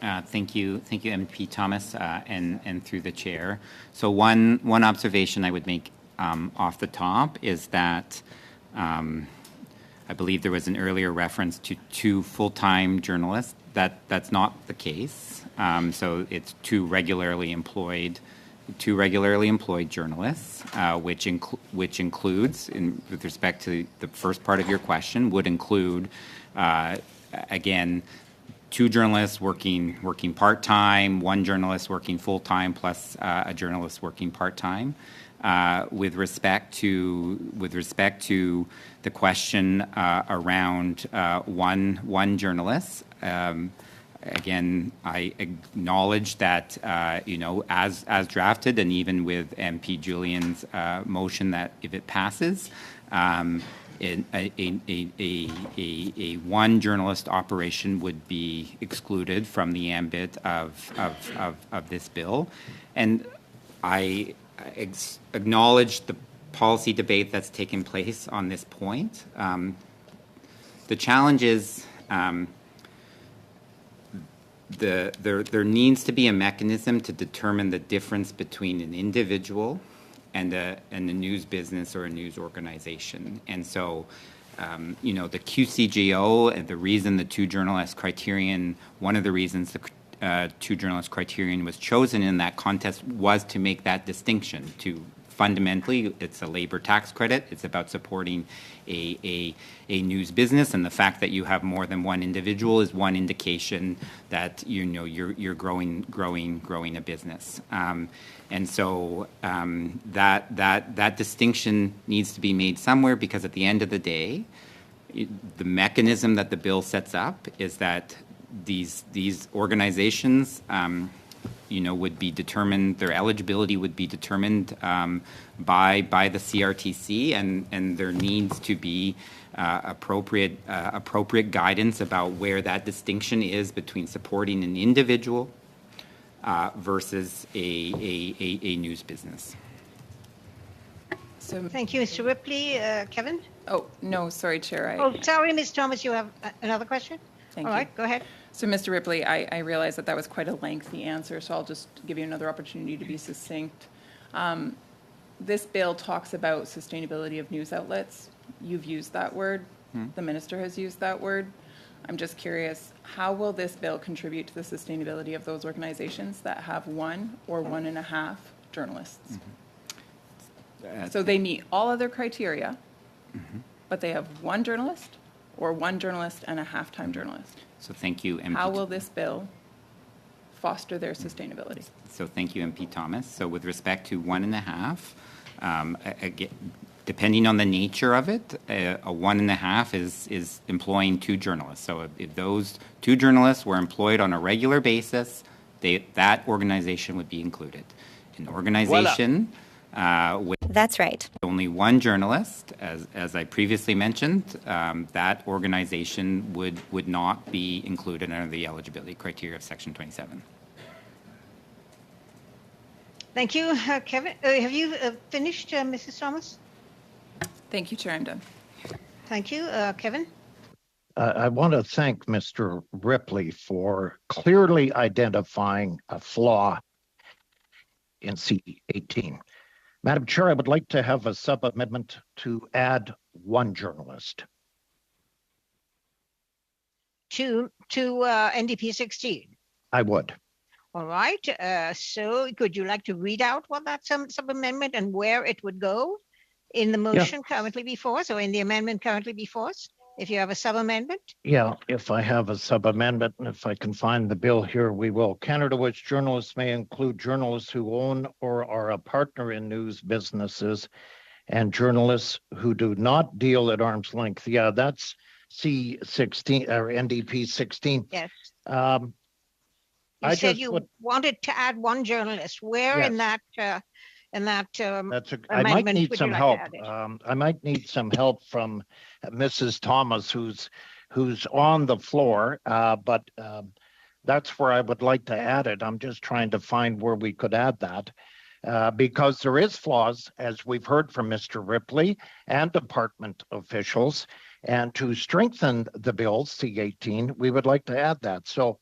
Thank you, MP Thomas, and through the chair. So one observation I would make off the top is that I believe there was an earlier reference to 2 full-time journalists. That's not the case. So it's 2 regularly employed journalists, which includes, with respect to the first part of your question, would include again 2 journalists working part-time, 1 journalist working full-time, plus a journalist working part-time. With respect to the question around one journalist, again, I acknowledge that as drafted, and even with MP Julian's motion, that if it passes, a one journalist operation would be excluded from the ambit of this bill, and I acknowledge the policy debate that's taken place on this point. The challenge is there needs to be a mechanism to determine the difference between an individual and a news business or a news organization. And so, the QCGO, and the reason the 2 journalist criterion, one of the reasons the 2 journalist criterion was chosen in that contest was to make that distinction, to fundamentally, it's a labor tax credit. It's about supporting a news business, and the fact that you have more than one individual is one indication that you're growing a business. And so that distinction needs to be made somewhere, because at the end of the day, the mechanism that the bill sets up is that these organizations, would be determined, their eligibility would be determined by the CRTC, and there needs to be appropriate guidance about where that distinction is between supporting an individual versus a news business. So, Thank you, Mr. Ripley. Kevin? oh, no, sorry, Chair. Sorry, Ms. Thomas, you have another question? Thank All you. right, go ahead. So, Mr. Ripley, I realize that was quite a lengthy answer, so I'll just give you another opportunity to be succinct. This bill talks about sustainability of news outlets. You've used that word. The minister has used that word. I'm just curious, how will this bill contribute to the sustainability of those organizations that have 1 or 1.5 journalists? So they meet all other criteria, but they have 1 journalist or 1 journalist and a half-time journalist. So thank you, MP. How will this bill foster their sustainability? So thank you, MP Thomas. So with respect to 1.5, again, depending on the nature of it, a 1.5 is employing 2 journalists. So if those 2 journalists were employed on a regular basis, that organization would be included. An organization with That's right. only 1 journalist, as I previously mentioned, that organization would not be included under the eligibility criteria of Section 27. Thank you, Kevin. Have you finished, Mrs. Thomas? Thank you, Chair. I'm done. Thank you, Kevin. I want to thank Mr. Ripley for clearly identifying a flaw in C18. Madam Chair, I would like to have a sub-amendment to add 1 journalist. To NDP 16. I would. All right. So could you like to read out what that sub-amendment and where it would go in the motion currently before us, or in the amendment currently before us, if you have a sub-amendment? Yeah, if I have a sub-amendment, and if I can find the bill here, we will. Canada which journalists may include journalists who own or are a partner in news businesses, and journalists who do not deal at arm's length. Yeah, that's C16 or NDP 16. Yes. I said just you wanted to add 1 journalist. Where in that I might need some help. Like I might need some help from Mrs. Thomas, who's on the floor, but that's where I would like to add it. I'm just trying to find where we could add that, because there is flaws, as we've heard from Mr. Ripley and department officials, and to strengthen the bill, C18, we would like to add that. So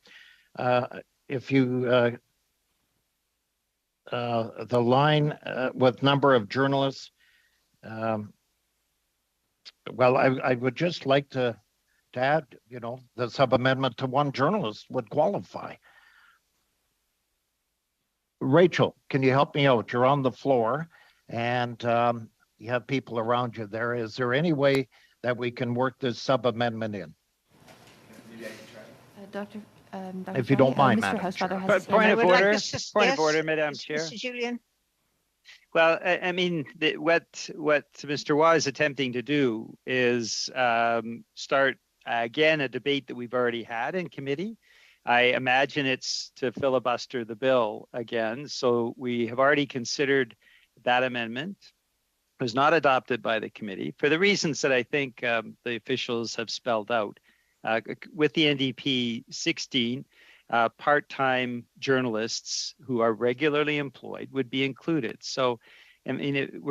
if you the line with number of journalists. Well, I would just like to add, the sub-amendment to 1 journalist would qualify. Rachel, can you help me out? You're on the floor, and you have people around you there. Is there any way that we can work this sub-amendment in? Maybe I can try. Dr. If you don't mind, Mr. Madam Chair. Point of order, Madam Chair. Mr. Julian. Well, I mean, what Mr. Waugh is attempting to do is start again a debate that we've already had in committee. I imagine it's to filibuster the bill again. So we have already considered that amendment. It was not adopted by the committee for the reasons that I think the officials have spelled out. With the NDP 16, part-time journalists who are regularly employed would be included. So, I mean,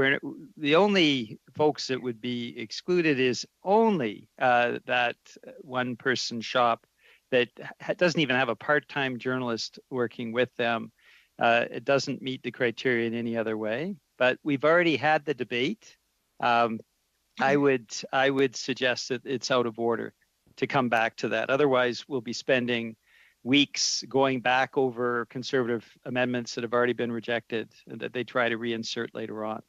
the only folks that would be excluded is only that 1-person shop that doesn't even have a part-time journalist working with them. It doesn't meet the criteria in any other way. But we've already had the debate. I would suggest that it's out of order to come back to that. Otherwise, we'll be spending weeks going back over conservative amendments that have already been rejected and that they try to reinsert later on.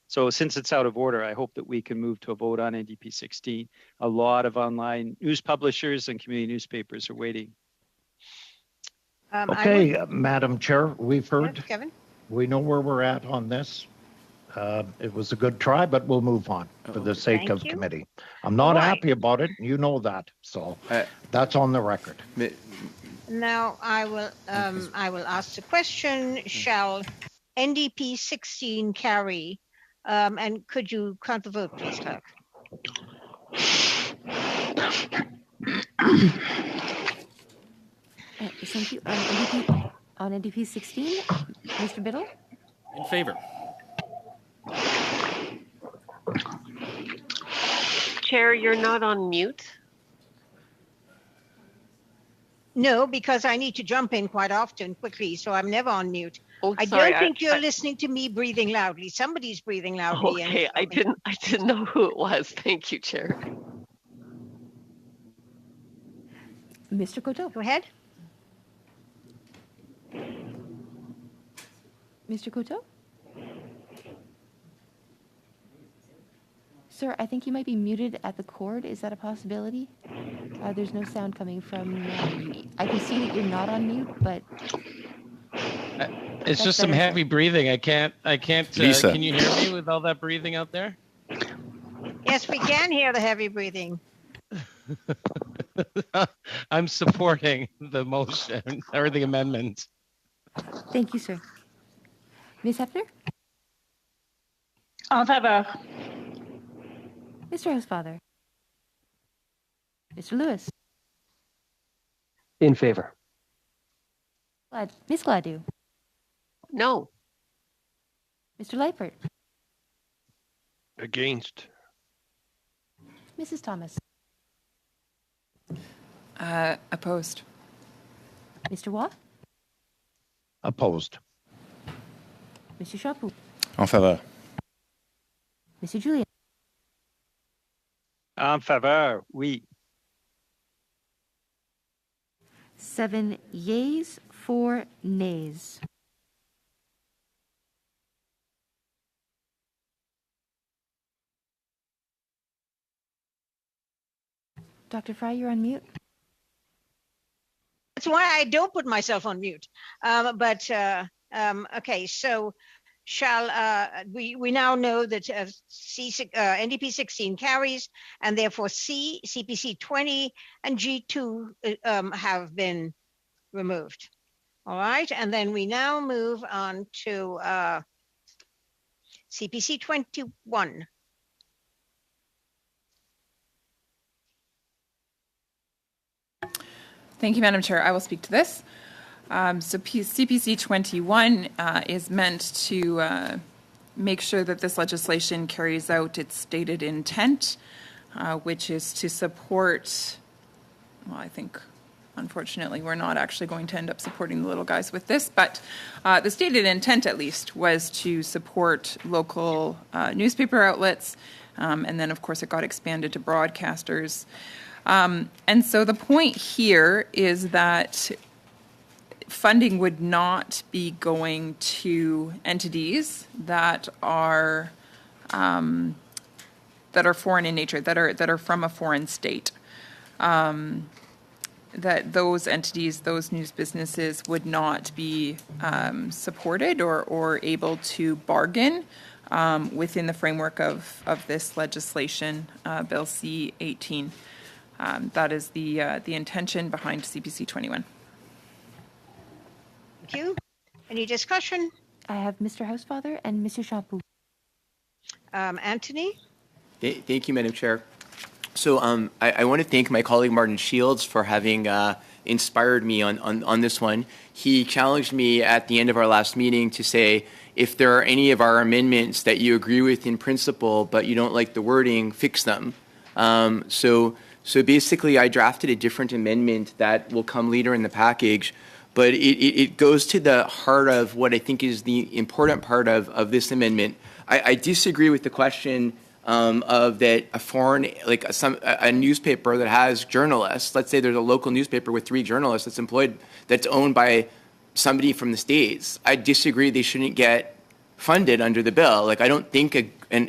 So since it's out of order, I hope that we can move to a vote on NDP 16. A lot of online news publishers and community newspapers are waiting. Okay, Madam Chair, we've heard. Yes, Kevin? We know where we're at on this. It was a good try, but we'll move on for the sake Thank of you. committee. I'm not Right. happy about it. You know that. So that's on the record. Now I will ask the question, shall NDP 16 carry? And could you count the vote, please, clerk? Thank you. On NDP 16, Mr. Biddle? In favor. Chair, you're not on mute. No, because I need to jump in quite often quickly, so I'm never on mute. Oh, I sorry, don't think you're listening to me breathing loudly. Somebody's breathing loudly. and Okay, it's I stopping. didn't know who it was. Thank you, Chair. Mr. Coteau? Go ahead. Mr. Coteau? Sir, I think you might be muted at the cord. Is that a possibility? There's no sound coming from. I can see that you're not on mute, but It's just some heavy breathing. I can't. Lisa. Can you hear me with all that breathing out there? Yes, we can hear the heavy breathing. I'm supporting the motion or the amendment. thank you, sir. Ms. Hefner? En faveur. Mr. Housefather? Mr. Lewis? In favor. Ms. Gladue? No. Mr. Leipert? Against. Mrs. Thomas? Opposed. Mr. Waugh? Opposed. Mr. Chaput? En faveur. Mr. Julian? En faveur, oui. 7 yeas, 4 nays. Dr. Fry, you're on mute. That's why I don't put myself on mute. Okay, so we now know that NDP 16 carries, and therefore CPC 20 and G2 have been removed. All right, and then we now move on to CPC 21. Thank you, Madam Chair. I will speak to this. CPC 21 is meant to make sure that this legislation carries out its stated intent, which is to support, well, I think, unfortunately, we're not actually going to end up supporting the little guys with this, but the stated intent, at least, was to support local newspaper outlets, and then, of course, it got expanded to broadcasters. And so the point here is that funding would not be going to entities that are foreign in nature, that are from a foreign state. That those entities, those news businesses, would not be supported or able to bargain within the framework of this legislation, Bill C-18. That is the intention behind CPC 21. Thank you. Any discussion? I have Mr. Housefather and Mr. Chaput. Anthony? Thank you, Madam Chair. So I want to thank my colleague Martin Shields for having inspired me on this one. He challenged me at the end of our last meeting to say, if there are any of our amendments that you agree with in principle, but you don't like the wording, fix them. So basically, I drafted a different amendment that will come later in the package, but it goes to the heart of what I think is the important part of this amendment. I disagree with the question of that a foreign, like a newspaper that has journalists. Let's say there's a local newspaper with 3 journalists that's employed, that's owned by somebody from the States. I disagree they shouldn't get funded under the bill. Like, I don't think an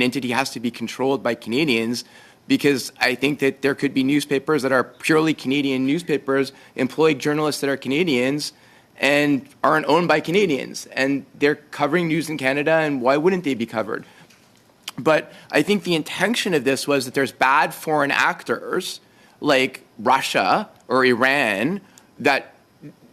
entity has to be controlled by Canadians, because I think that there could be newspapers that are purely Canadian newspapers, employ journalists that are Canadians and aren't owned by Canadians, and they're covering news in Canada, and why wouldn't they be covered? But I think the intention of this was that there's bad foreign actors like Russia or Iran, that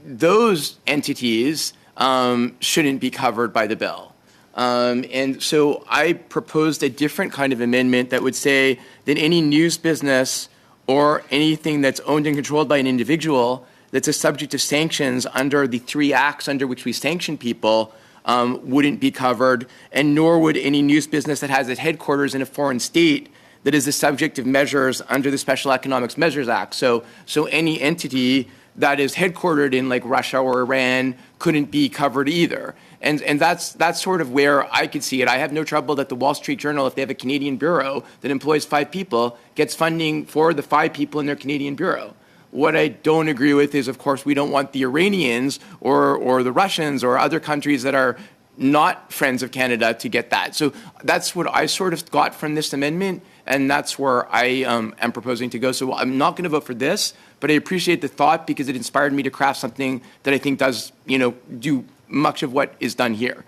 those entities shouldn't be covered by the bill. And so I proposed a different kind of amendment that would say that any news business or anything that's owned and controlled by an individual that's a subject of sanctions under the 3 acts under which we sanction people wouldn't be covered, and nor would any news business that has its headquarters in a foreign state that is the subject of measures under the Special Economics Measures Act. So any entity that is headquartered in like Russia or Iran couldn't be covered either. And that's sort of where I could see it. I have no trouble that the Wall Street Journal, if they have a Canadian bureau that employs 5 people, gets funding for the 5 people in their Canadian bureau. What I don't agree with is, of course, we don't want the Iranians or the Russians or other countries that are not friends of Canada to get that. So that's what I sort of got from this amendment, and that's where I am proposing to go. So I'm not going to vote for this, but I appreciate the thought because it inspired me to craft something that I think does, do much of what is done here.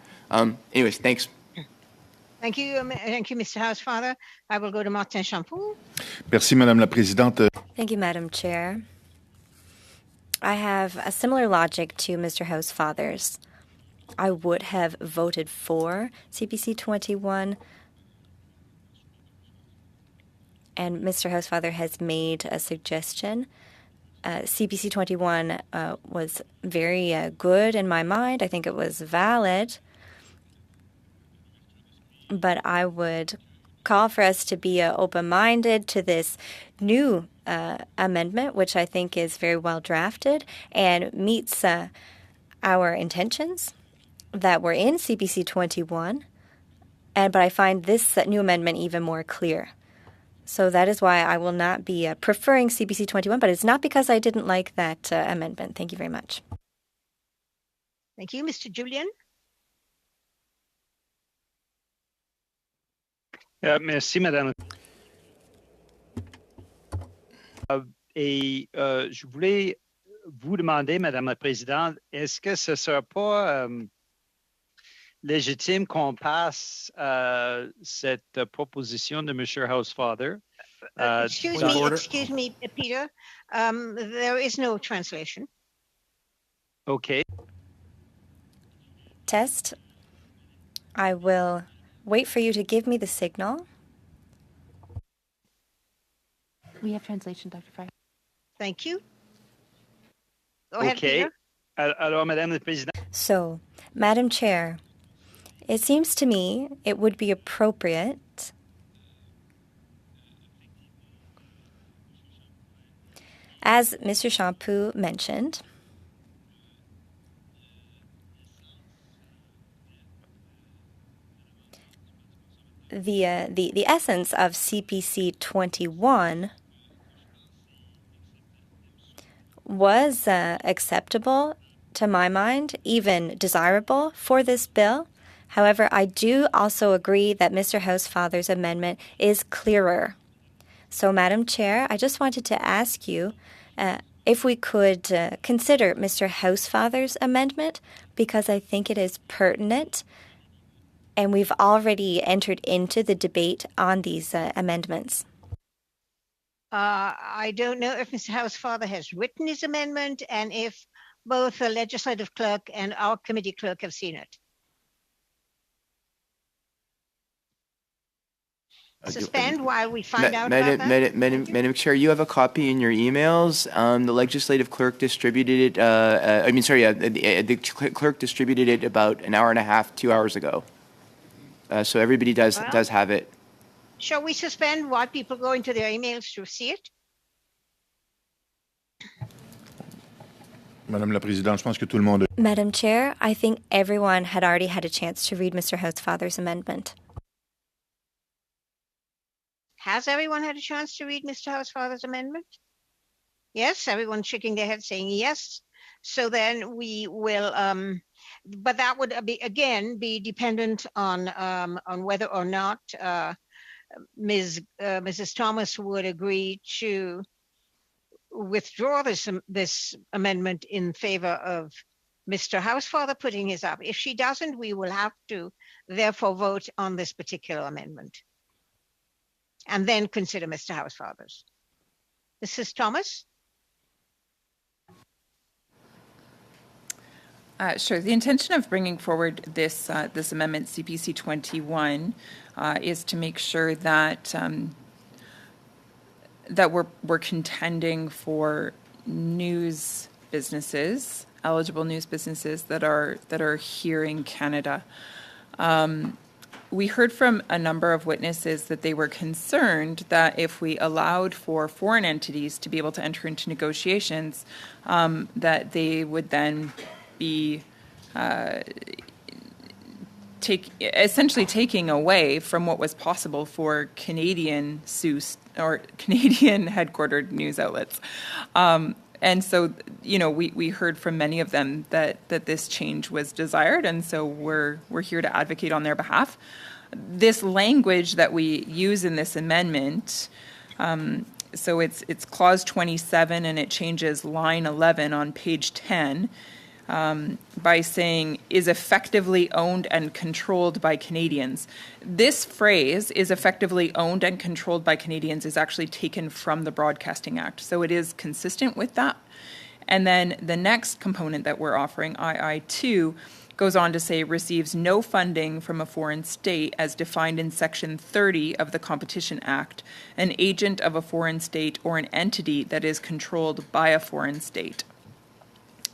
Anyways, thanks. Thank you, Mr. Housefather. I will go to Martin Champoux. Merci, Madame la Présidente. Thank you, Madam Chair. I have a similar logic to Mr. Housefather's. I would have voted for CPC 21, and Mr. Housefather has made a suggestion. CPC 21 was very good in my mind. I think it was valid. But I would call for us to be open-minded to this new amendment, which I think is very well drafted and meets our intentions that were in CPC 21. But I find this new amendment even more clear. So that is why I will not be preferring CPC 21, but it's not because I didn't like that amendment. Thank you very much. Thank you. Mr. Julien? Merci, Madame. Je voulais vous demander, Madame la Présidente, est-ce que ce ne sera pas légitime qu'on passe cette proposition de M. Housefather? Excuse me, Peter. There is no translation. Okay. Test. I will wait for you to give me the signal. We have translation, Dr. Fry. Thank you. Go ahead, Okay. Peter. Alors, Madame la Présidente. So, Madam Chair, it seems to me it would be appropriate as Mr. Champoux mentioned, the essence of CPC 21 was acceptable to my mind, even desirable for this bill. However, I do also agree that Mr. Housefather's amendment is clearer. So, Madam Chair, I just wanted to ask you if we could consider Mr. Housefather's amendment, because I think it is pertinent, and we've already entered into the debate on these amendments. I don't know if Mr. Housefather has written his amendment and if both the legislative clerk and our committee clerk have seen it. Suspend while we find out about that. Madam Chair, you have a copy in your emails. The legislative clerk distributed it. The clerk distributed it about an hour and a half, 2 hours ago. So everybody does have it. Shall we suspend while people go into their emails to see it? Madame la Présidente, je pense que tout le monde. Madam Chair, I think everyone had already had a chance to read Mr. Housefather's amendment. Has everyone had a chance to read Mr. Housefather's amendment? Yes, everyone's shaking their head saying yes. So then we will but that would be dependent on whether or not Mrs. Thomas would agree to withdraw this amendment in favor of Mr. Housefather putting his up. If she doesn't, we will have to therefore vote on this particular amendment and then consider Mr. Housefather's. Mrs. Thomas? Sure. The intention of bringing forward this amendment, CPC 21, is to make sure that that we're contending for news businesses, eligible news businesses that are here in Canada. We heard from a number of witnesses that they were concerned that if we allowed for foreign entities to be able to enter into negotiations, that they would then be essentially taking away from what was possible for Canadian or Canadian headquartered news outlets. And so, we heard from many of them that this change was desired, and so we're here to advocate on their behalf. This language that we use in this amendment, so it's clause 27, and it changes line 11 on page 10 by saying is effectively owned and controlled by Canadians. This phrase is effectively owned and controlled by Canadians is actually taken from the Broadcasting Act. So it is consistent with that. And then the next component that we're offering, II2, goes on to say receives no funding from a foreign state as defined in Section 30 of the Competition Act, an agent of a foreign state or an entity that is controlled by a foreign state.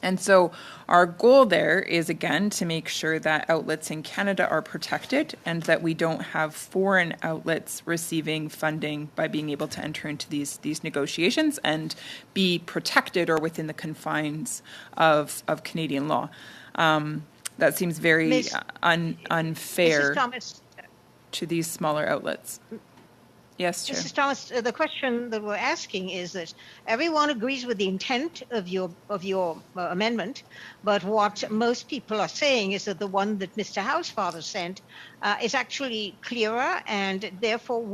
And so our goal there is, again, to make sure that outlets in Canada are protected and that we don't have foreign outlets receiving funding by being able to enter into these negotiations and be protected or within the confines of Canadian law. That seems very unfair to these smaller outlets. Yes, Chair. Mrs. Thomas, the question that we're asking is that everyone agrees with the intent of your amendment, but what most people are saying is that the one that Mr. Housefather sent is actually clearer, and therefore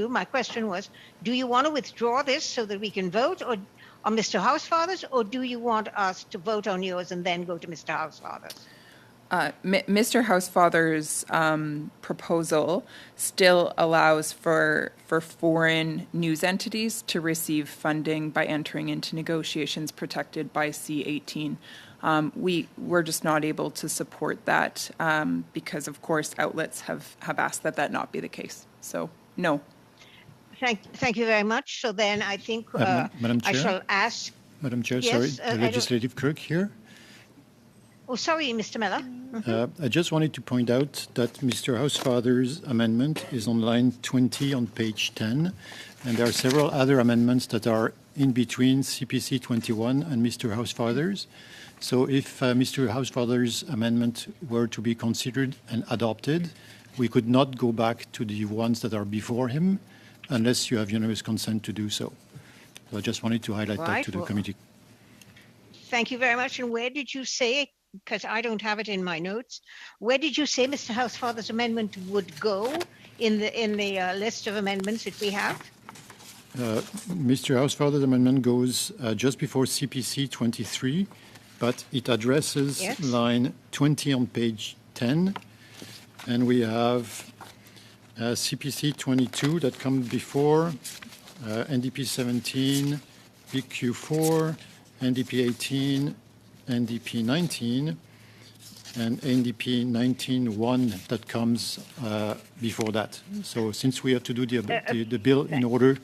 my question was, do you want to withdraw this so that we can vote on Mr. Housefather's, or do you want us to vote on yours and then go to Mr. Housefather's? Mr. Housefather's proposal still allows for foreign news entities to receive funding by entering into negotiations protected by C-18. We're just not able to support that because, of course, outlets have asked that not be the case. So, no. Thank you very much. So then I think Madam Chair? I shall ask. Madam Chair, yes, sorry, the legislative clerk here. Oh, sorry, Mr. Miller. I just wanted to point out that Mr. Housefather's amendment is on line 20 on page 10, and there are several other amendments that are in between CPC 21 and Mr. Housefather's. So if Mr. Housefather's amendment were to be considered and adopted, we could not go back to the ones that are before him unless you have unanimous consent to do so. So I just wanted to highlight that to the committee. Thank you very much. And where did you say, because I don't have it in my notes, where did you say Mr. Housefather's amendment would go in the list of amendments that we have? Mr. Housefather's amendment goes just before CPC 23, but it addresses line 20 on page 10, and we have CPC 22 that comes before, NDP 17, BQ4, NDP 18, NDP 19, and NDP 19-1 that comes before that. So since we have to do the bill in order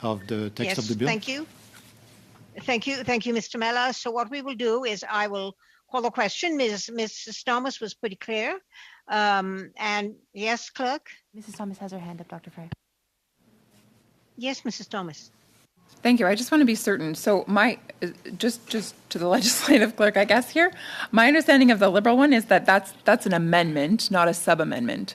of the text of the bill. Thank you. Thank you, Mr. Mella. So what we will do is I will call the question. Mrs. Thomas was pretty clear. And yes, clerk? Mrs. Thomas has her hand up, Dr. Frey. Yes, Mrs. Thomas. Thank you. I just want to be certain. So just to the legislative clerk, I guess here, my understanding of the Liberal one is that that's an amendment, not a sub-amendment.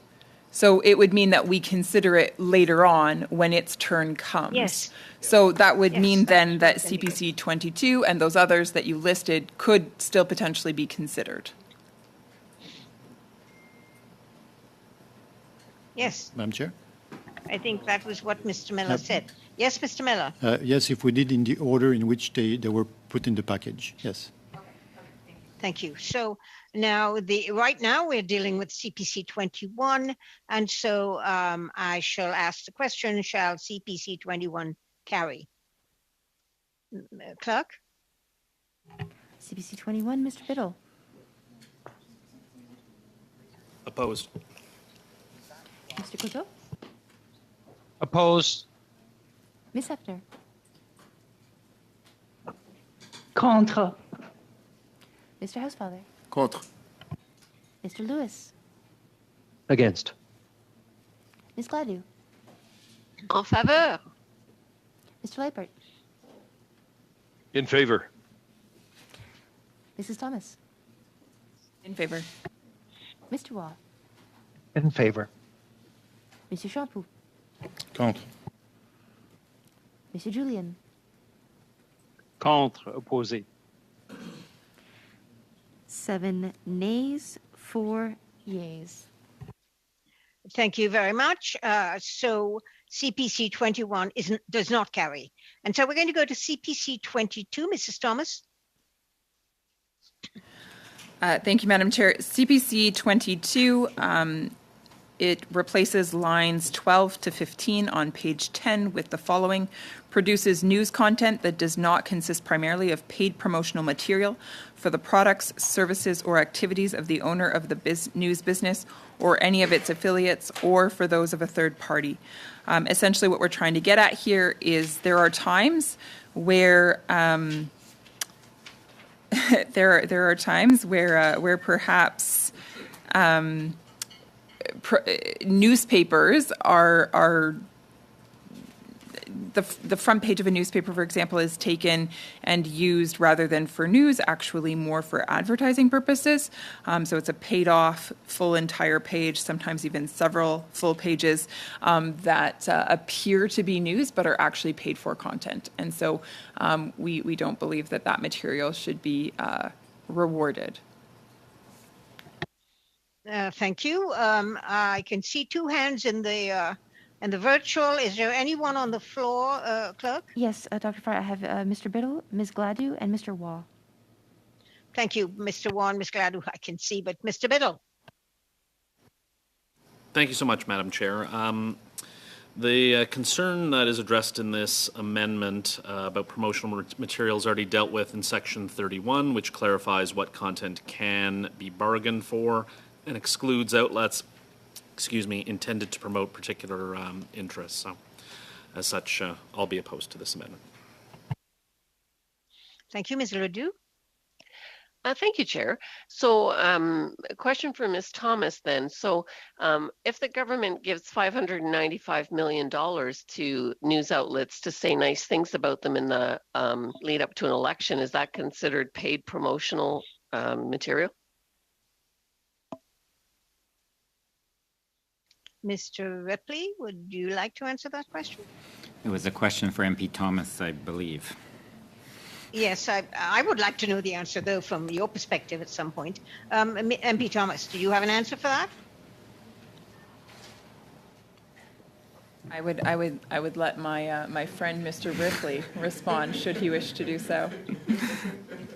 So it would mean that we consider it later on when its turn comes. Yes. So that would mean then that CPC 22 and those others that you listed could still potentially be considered. Yes, Madam Chair? I think that was what Mr. Miller said. Yes, Mr. Miller. Yes, if we did in the order in which they were put in the package, yes. Thank you. So now right now we're dealing with CPC 21, and so I shall ask the question: shall CPC 21 carry? Clerk. CPC 21, Mr. Biddle. Opposed. Mr. Coteau? Opposed. Ms. Hefner? Contre. Mr. Housefather? Contre. Mr. Lewis? Against. Ms. Gladue? En faveur. Mr. Leipert? In favor. Mrs. Thomas? In favor. Mr. Waugh? In favor. Monsieur Champoux? Contre. Monsieur Julian? Contre, opposé. 7 nays, 4 yeas. Thank you very much. So CPC 21 does not carry. And so we're going to go to CPC 22. Mrs. Thomas. Thank you, Madam Chair. CPC 22, it replaces lines 12 to 15 on page 10 with the following: produces news content that does not consist primarily of paid promotional material for the products, services, or activities of the owner of the news business or any of its affiliates, or for those of a third party. Essentially, what we're trying to get at here is there are times where there are times where perhaps newspapers are the front page of a newspaper, for example, is taken and used rather than for news, actually more for advertising purposes. So it's a paid off full entire page, sometimes even several full pages that appear to be news but are actually paid for content. And so we don't believe that that material should be rewarded. Thank you. I can see 2 hands in the virtual. Is there anyone on the floor, Clerk? Yes, Dr. Farr, I have Mr. Biddle, Ms. Gladue, and Mr. Waugh. Thank you, Mr. Warren, Ms. Gladue, I can see, but Mr. Biddle. Thank you so much, Madam Chair. The concern that is addressed in this amendment about promotional materials already dealt with in Section 31, which clarifies what content can be bargained for and excludes outlets, intended to promote particular interests. So, as such, I'll be opposed to this amendment. Thank you, Ms. Ledoux. Thank you, Chair. So a question for Ms. Thomas then. So if the government gives $595 million to news outlets to say nice things about them in the lead up to an election, is that considered paid promotional material? Mr. Ripley, would you like to answer that question? It was a question for MP Thomas, I believe. Yes, I would like to know the answer, though, from your perspective at some point. MP Thomas, do you have an answer for that? I would let my friend Mr. Ripley respond should he wish to do so.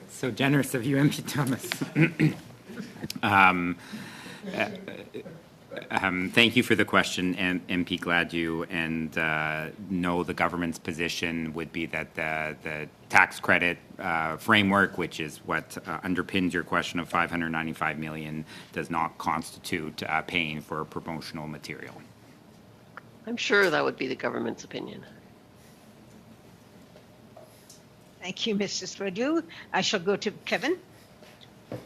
So generous of you, MP Thomas. Thank you for the question, MP Gladue, and no, the government's position would be that the tax credit framework, which is what underpins your question of $595 million, does not constitute paying for promotional material. I'm sure that would be the government's opinion. Thank you, Mrs. Ledoux. I shall go to Kevin.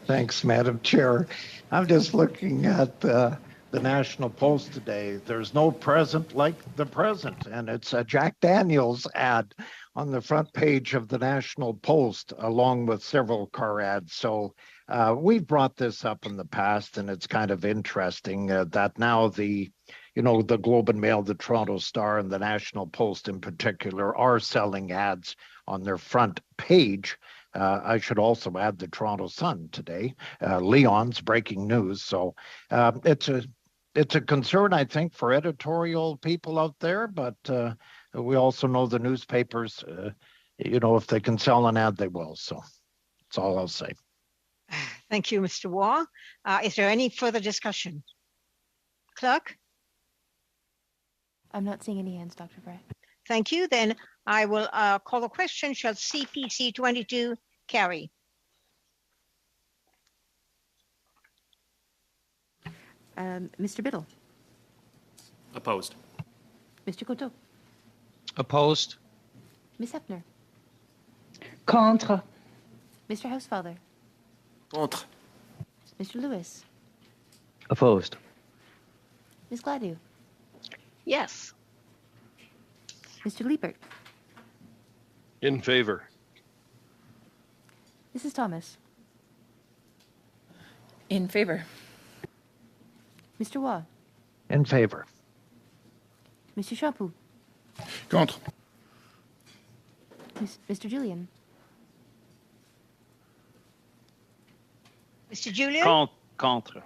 Thanks, Madam Chair. I'm just looking at the National Post today. There's no present like the present, and it's a Jack Daniels ad on the front page of the National Post, along with several car ads. So we've brought this up in the past, and it's kind of interesting that now the Globe and Mail, the Toronto Star, and the National Post in particular are selling ads on their front page. I should also add the Toronto Sun today, Leon's breaking news. So it's it's a concern, I think, for editorial people out there, but we also know the newspapers, if they can sell an ad, they will. So that's all I'll say. Thank you, Mr. Waugh. Is there any further discussion? Clerk? I'm not seeing any hands, Dr. Brett. Thank you. Then I will call the question. Shall CPC 22 carry? Mr. Biddle. Opposed. Mr. Coteau. Opposed. Ms. Hepner. Contre. Mr. Housefather. Contre. Mr. Lewis. Opposed. Ms. Gladue. Yes. Mr. Liebert. In favor. Mrs. Thomas. In favor. Mr. Waugh. In favor. Mr. Champoux. Contre. Mr. Julian. Mr. Julian? Contre.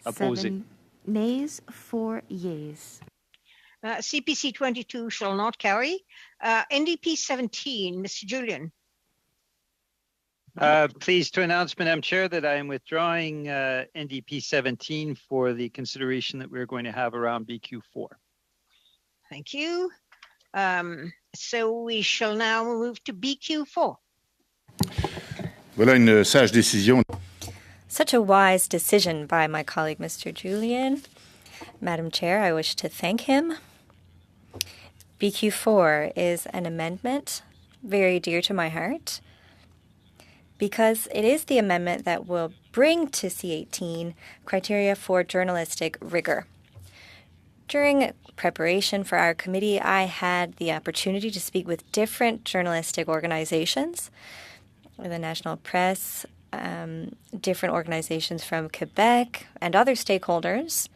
Opposing. 7 nays, 4 yeas. CPC 22 shall not carry. NDP 17, Mr. Julian. Pleased to announce, Madam Chair, that I am withdrawing NDP 17 for the consideration that we're going to have around BQ4. Thank you. So we shall now move to BQ4. Voilà une sage décision. Such a wise decision by my colleague, Mr. Julian. Madam Chair, I wish to thank him. BQ4 is an amendment very dear to my heart because it is the amendment that will bring to C18 criteria for journalistic rigor. During preparation for our committee, I had the opportunity to speak with different journalistic organizations, the National Press, different organizations from Quebec, and other stakeholders.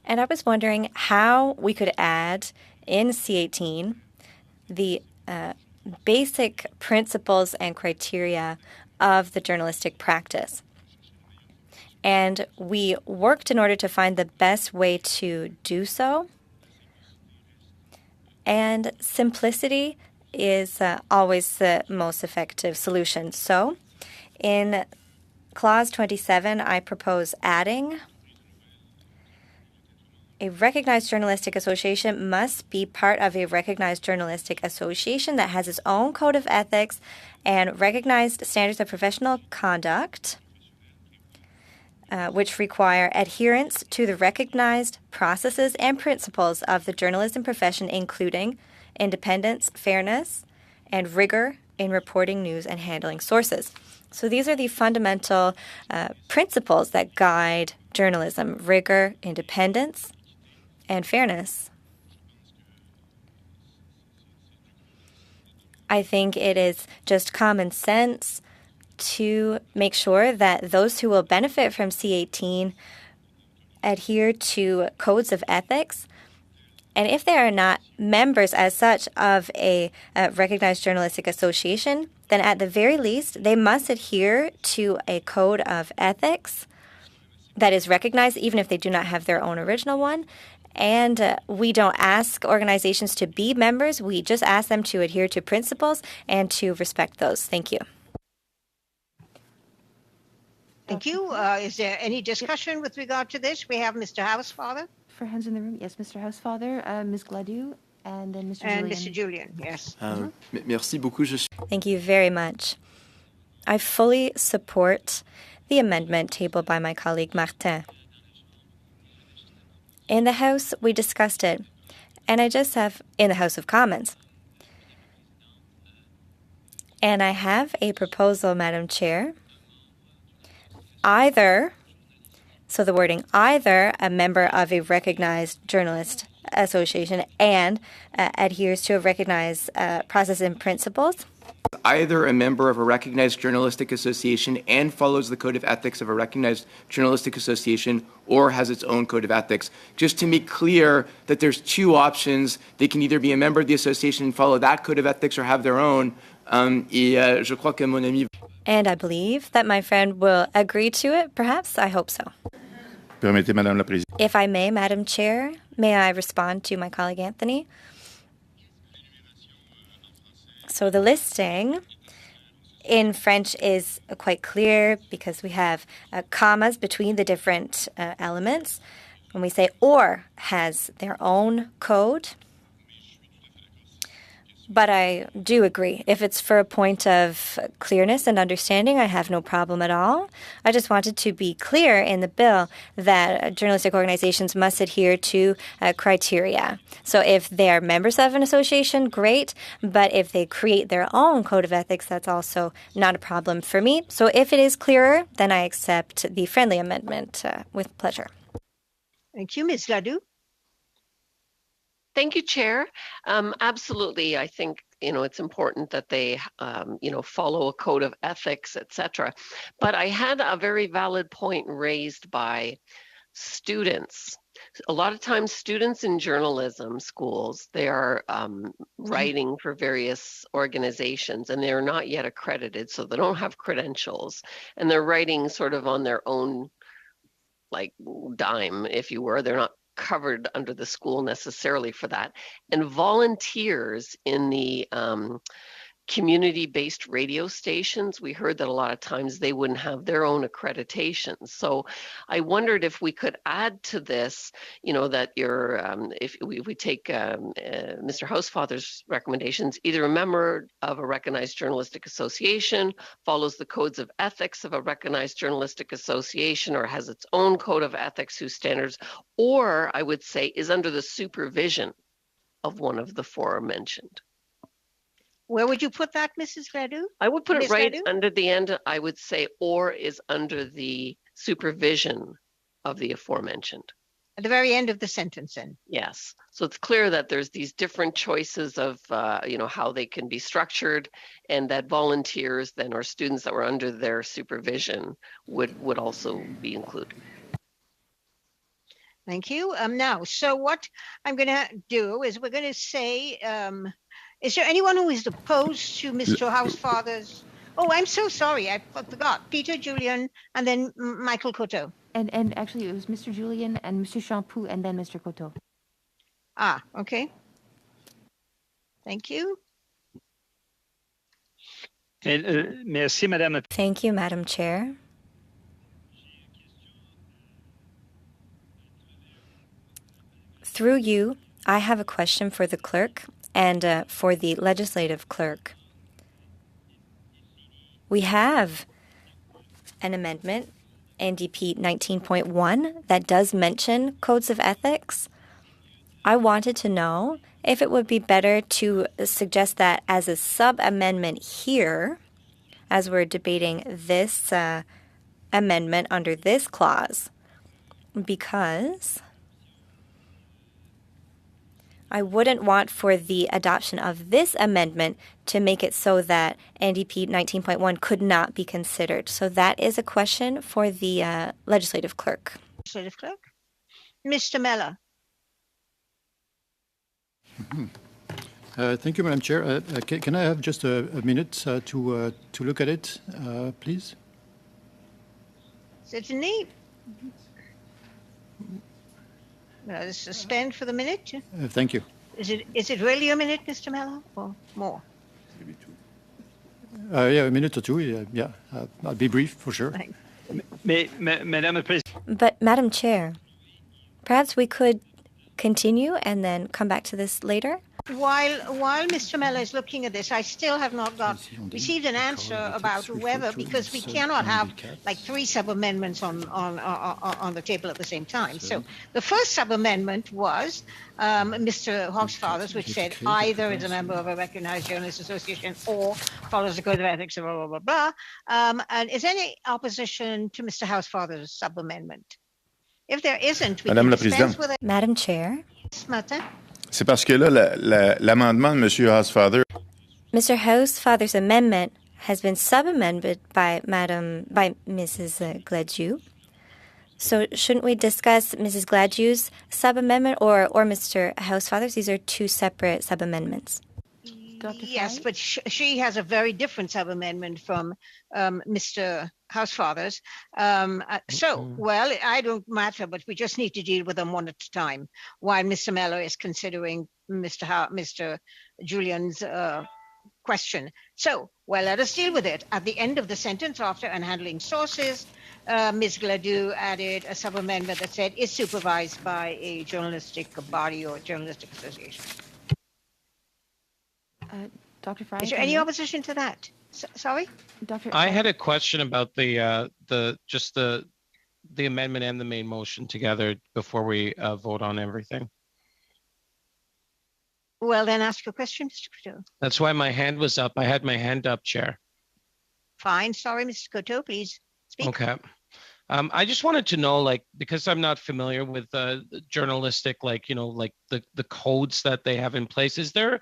And I was wondering how we could add in C18 the basic principles and criteria of the journalistic practice. And we worked in order to find the best way to do so. And simplicity is always the most effective solution. So in Clause 27, I propose adding a recognized journalistic association must be part of a recognized journalistic association that has its own code of ethics and recognized standards of professional conduct, which require adherence to the recognized processes and principles of the journalism profession, including independence, fairness, and rigor in reporting news and handling sources. So these are the fundamental principles that guide journalism: rigor, independence, and fairness. I think it is just common sense to make sure that those who will benefit from C18 adhere to codes of ethics. And if they are not members as such of a recognized journalistic association, then at the very least, they must adhere to a code of ethics that is recognized, even if they do not have their own original one. And we don't ask organizations to be members. We just ask them to adhere to principles and to respect those. Thank you. Thank you. Is there any discussion with regard to this? We have Mr. Housefather. For hands in the room, yes, Mr. Housefather, Ms. Gladue, and then Mr. And Julian. Mr. Julian, yes. Merci beaucoup. Thank you very much. I fully support the amendment tabled by my colleague Martin. In the House, we discussed it, and I just have in the House of Commons. And I have a proposal, Madam Chair. Either a member of a recognized journalist association and adheres to a recognized process and principles. Either a member of a recognized journalistic association and follows the code of ethics of a recognized journalistic association or has its own code of ethics. Just to make clear that there's two options. They can either be a member of the association and follow that code of ethics or have their own. Je crois que mon ami... And I believe that my friend will agree to it, perhaps. I hope so. Permettez, Madame la Présidente. If I may, Madam Chair, may I respond to my colleague Anthony? So the listing in French is quite clear because we have commas between the different elements. When we say or has their own code, but I do agree. If it's for a point of clearness and understanding, I have no problem at all. I just wanted to be clear in the bill that journalistic organizations must adhere to criteria. So if they are members of an association, great. But if they create their own code of ethics, that's also not a problem for me. So if it is clearer, then I accept the friendly amendment with pleasure. Thank you, Ms. Ledoux. Thank you, Chair. Absolutely, I think it's important that they follow a code of ethics, etc. But I had a very valid point raised by students. A lot of times, students in journalism schools, they are writing for various organizations, and they are not yet accredited, so they don't have credentials, and they're writing sort of on their own, like dime, if you were. They're not covered under the school necessarily for that. And volunteers in the community-based radio stations, we heard that a lot of times they wouldn't have their own accreditations. So I wondered if we could add to this, that if we take Mr. Housefather's recommendations, either a member of a recognized journalistic association, follows the codes of ethics of a recognized journalistic association, or has its own code of ethics whose standards, or I would say is under the supervision of one of the four mentioned. Where would you put that, Mrs. Ledoux? I would put it Ms. right Ledoux? under the end. I would say, or is under the supervision of the aforementioned. At the very end of the sentence, then. Yes. So it's clear that there's these different choices of, how they can be structured, and that volunteers then, or students that were under their supervision would also be included. Thank you. Now, so what I'm going to do is we're going to say, is there anyone who is opposed to Mr. Housefather's? Oh, I'm so sorry. I forgot. Peter Julian and then Michael Coteau. And actually, it was Mr. Julian and Mr. Champoux and then Mr. Coteau. Ah, okay. Thank you. Merci, Madame. Thank you, Madam Chair. Through you, I have a question for the clerk and for the legislative clerk. We have an amendment, NDP 19.1, that does mention codes of ethics. I wanted to know if it would be better to suggest that as a sub-amendment here, as we're debating this amendment under this clause, because I wouldn't want for the adoption of this amendment to make it so that NDP 19.1 could not be considered. So that is a question for the legislative clerk. Legislative clerk. Mr. Mella. Thank you, Madam Chair. Can I have just a minute to look at it, please? Certainly. Suspend for the minute. Thank you. Is it really a minute, Mr. Mello, or more? Yeah, a minute or two. Yeah, I'll be brief for sure. But Madam Chair, perhaps we could continue and then come back to this later. While Mr. Mella is looking at this, I still have not received an answer about whether, because we cannot have like three sub-amendments on the table at the same time. So the first sub-amendment was Mr. Housefather's, which said either is a member of a recognized journalist association or follows the code of ethics, blah, blah, blah, blah. And is there any opposition to Mr. Housefather's sub-amendment? If there isn't, we can dispense with it. Madam Chair. Martin? C'est parce que là, l'amendement de M. Housefather. Mr. Housefather's amendment has been sub-amended by Mrs. Gladue. So shouldn't we discuss Mrs. Gladue's sub-amendment or Mr. Housefather's? These are two separate sub-amendments. Dr. Yes, Fry? but she has a very different sub-amendment from Mr. Housefather's. Well, I don't matter, but we just need to deal with them one at a time while Mr. Mello is considering Mr. Julian's question. So, well, let us deal with it. At the end of the sentence, after and handling sources, Ms. Gladue added a sub-amendment that said is supervised by a journalistic body or journalistic association. Dr. Fry? Is there any opposition to that? Sorry? Dr. I had a question about the amendment and the main motion together before we vote on everything. Well, then ask your question, Mr. Couteau. That's why my hand was up. I had my hand up, Chair. Fine. Sorry, Mr. Couteau, please speak. Okay. I just wanted to know, like, because I'm not familiar with journalistic, like, like the codes that they have in place. Is there,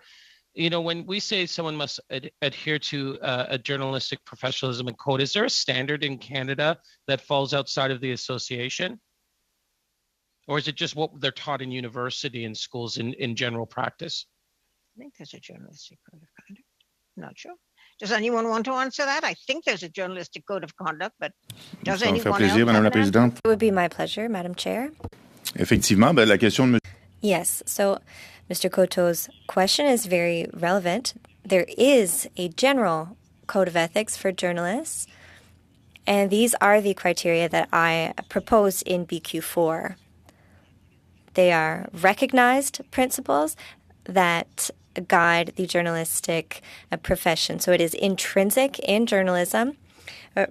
when we say someone must adhere to a journalistic professionalism and code, is there a standard in Canada that falls outside of the association? Or is it just what they're taught in university and schools in general practice? I think there's a journalistic code of conduct. Not sure. Does anyone want to answer that? I think there's a journalistic code of conduct, but does Ça me fait anyone plaisir, else Madame la have that? Présidente. It would be my pleasure, Madam Chair. Effectivement, la question de Yes, so Mr. Coteau's question is very relevant. There is a general code of ethics for journalists, and these are the criteria that I proposed in BQ4. They are recognized principles that guide the journalistic profession. So it is intrinsic in journalism,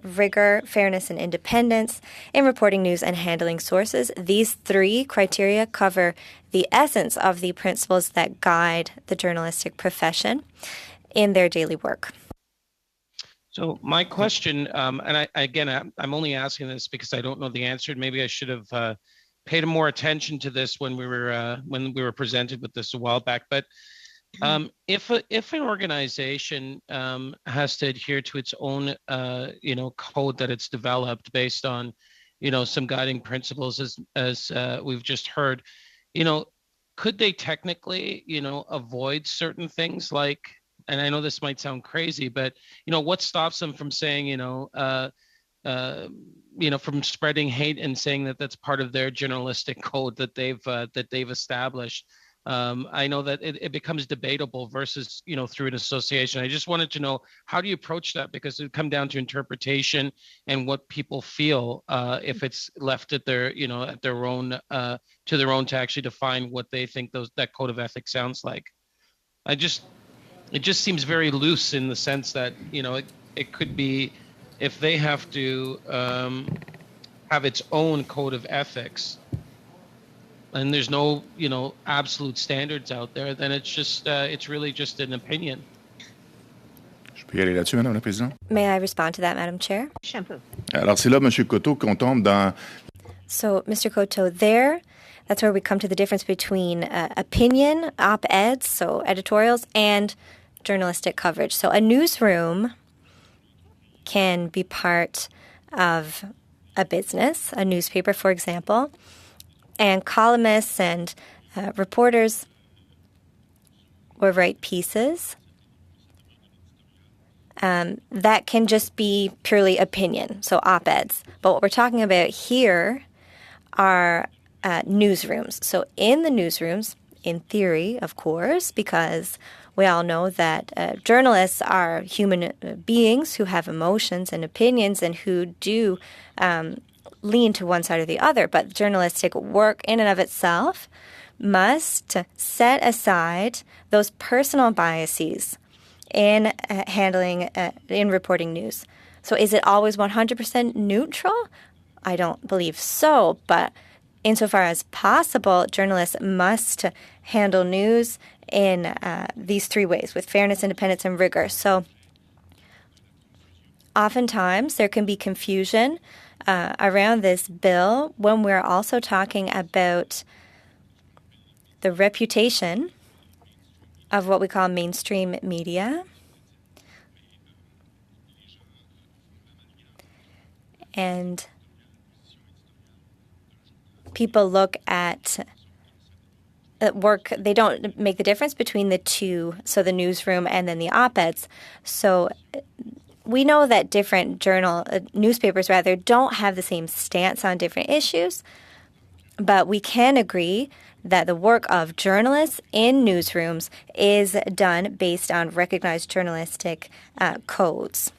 rigor, fairness, and independence in reporting news and handling sources. These three criteria cover the essence of the principles that guide the journalistic profession in their daily work. So my question, and I'm only asking this because I don't know the answer. Maybe I should have paid more attention to this when we were presented with this a while back. But if an organization has to adhere to its own code that it's developed based on some guiding principles, as we've just heard, could they technically avoid certain things, like, and I know this might sound crazy, but what stops them from saying from spreading hate and saying that that's part of their journalistic code that they've established? I know that it becomes debatable versus, through an association. I just wanted to know, how do you approach that? Because it come down to interpretation and what people feel, if it's left at their, at their own, to their own to actually define what they think that code of ethics sounds like. It just seems very loose in the sense that, it could be, if they have to have its own code of ethics, and there's no, absolute standards out there, then it's really just an opinion. Je peux y aller là-dessus, Madame la Présidente? May I respond to that, Madam Chair? Shampoo. Alors, c'est là, Monsieur Coteau, qu'on tombe dans... So, Mr. Coteau, that's where we come to the difference between opinion, op-eds, so editorials, and journalistic coverage. So a newsroom can be part of a business, a newspaper, for example, and columnists and reporters will write pieces that can just be purely opinion, so op-eds. But what we're talking about here are newsrooms. So in the newsrooms, in theory, of course, because we all know that journalists are human beings who have emotions and opinions and who do lean to one side or the other. But journalistic work in and of itself must set aside those personal biases in handling, in reporting news. So is it always 100% neutral? I don't believe so, but insofar as possible, journalists must handle news in these three ways, with fairness, independence, and rigor. So oftentimes there can be confusion around this bill when we're also talking about the reputation of what we call mainstream media. And people look at they don't make the difference between the two, so the newsroom and then the op-eds. So we know that different newspapers rather, don't have the same stance on different issues, but we can agree that the work of journalists in newsrooms is done based on recognized journalistic codes.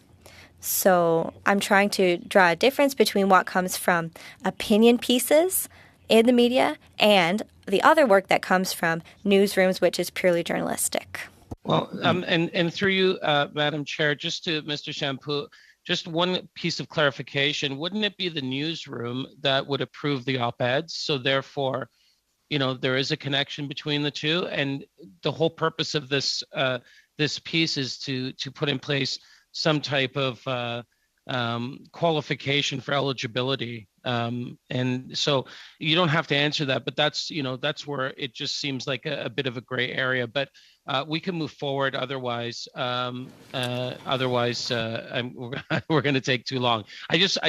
So I'm trying to draw a difference between what comes from opinion pieces in the media and the other work that comes from newsrooms, which is purely journalistic. Well, and through you, Madam Chair, just to Mr. Shampoo, just one piece of clarification. Wouldn't it be the newsroom that would approve the op-eds? So therefore, there is a connection between the two. And the whole purpose of this this piece is to put in place some type of qualification for eligibility. And so you don't have to answer that, but that's where it just seems like a bit of a gray area. But we can move forward. Otherwise, we're going to take too long. I just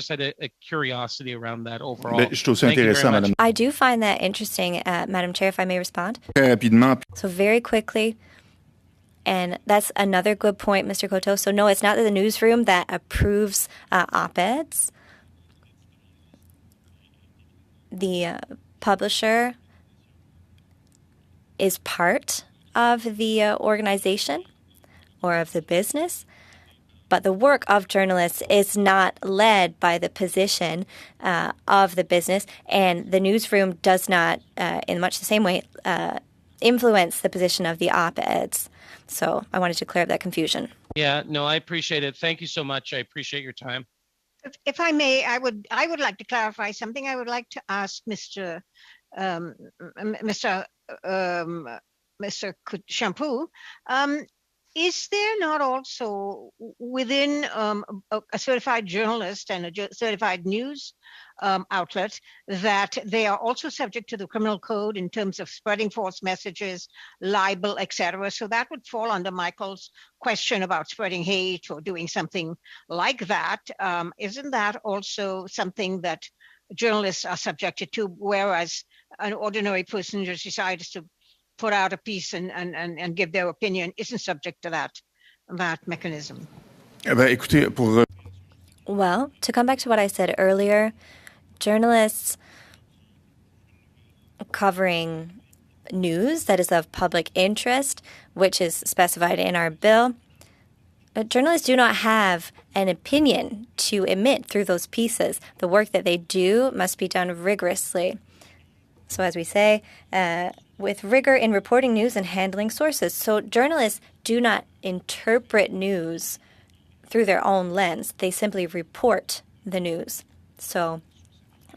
had a curiosity around that overall. Je trouve ça intéressant, Madame. I do find that interesting, Madam Chair, if I may respond. Très rapidement. So very quickly, and that's another good point, Mr. Coteau. So no, it's not the newsroom that approves op-eds. The publisher is part of the organization or of the business, but the work of journalists is not led by the position of the business, and the newsroom does not, in much the same way, influence the position of the op-eds. So I wanted to clear up that confusion. Yeah, no, I appreciate it. Thank you so much. I appreciate your time. If I may, I would like to clarify something. I would like to ask Mr. Shampoo. Is there not also within a certified journalist and a certified news outlet that they are also subject to the criminal code in terms of spreading false messages, libel, etc.? So that would fall under Michael's question about spreading hate or doing something like that. Isn't that also something that journalists are subjected to, whereas an ordinary person just decides to put out a piece and give their opinion isn't subject to that mechanism? Well, to come back to what I said earlier, journalists covering news that is of public interest, which is specified in our bill, journalists do not have an opinion to emit through those pieces. The work that they do must be done rigorously. So as we say, with rigor in reporting news and handling sources. So journalists do not interpret news through their own lens. They simply report the news. So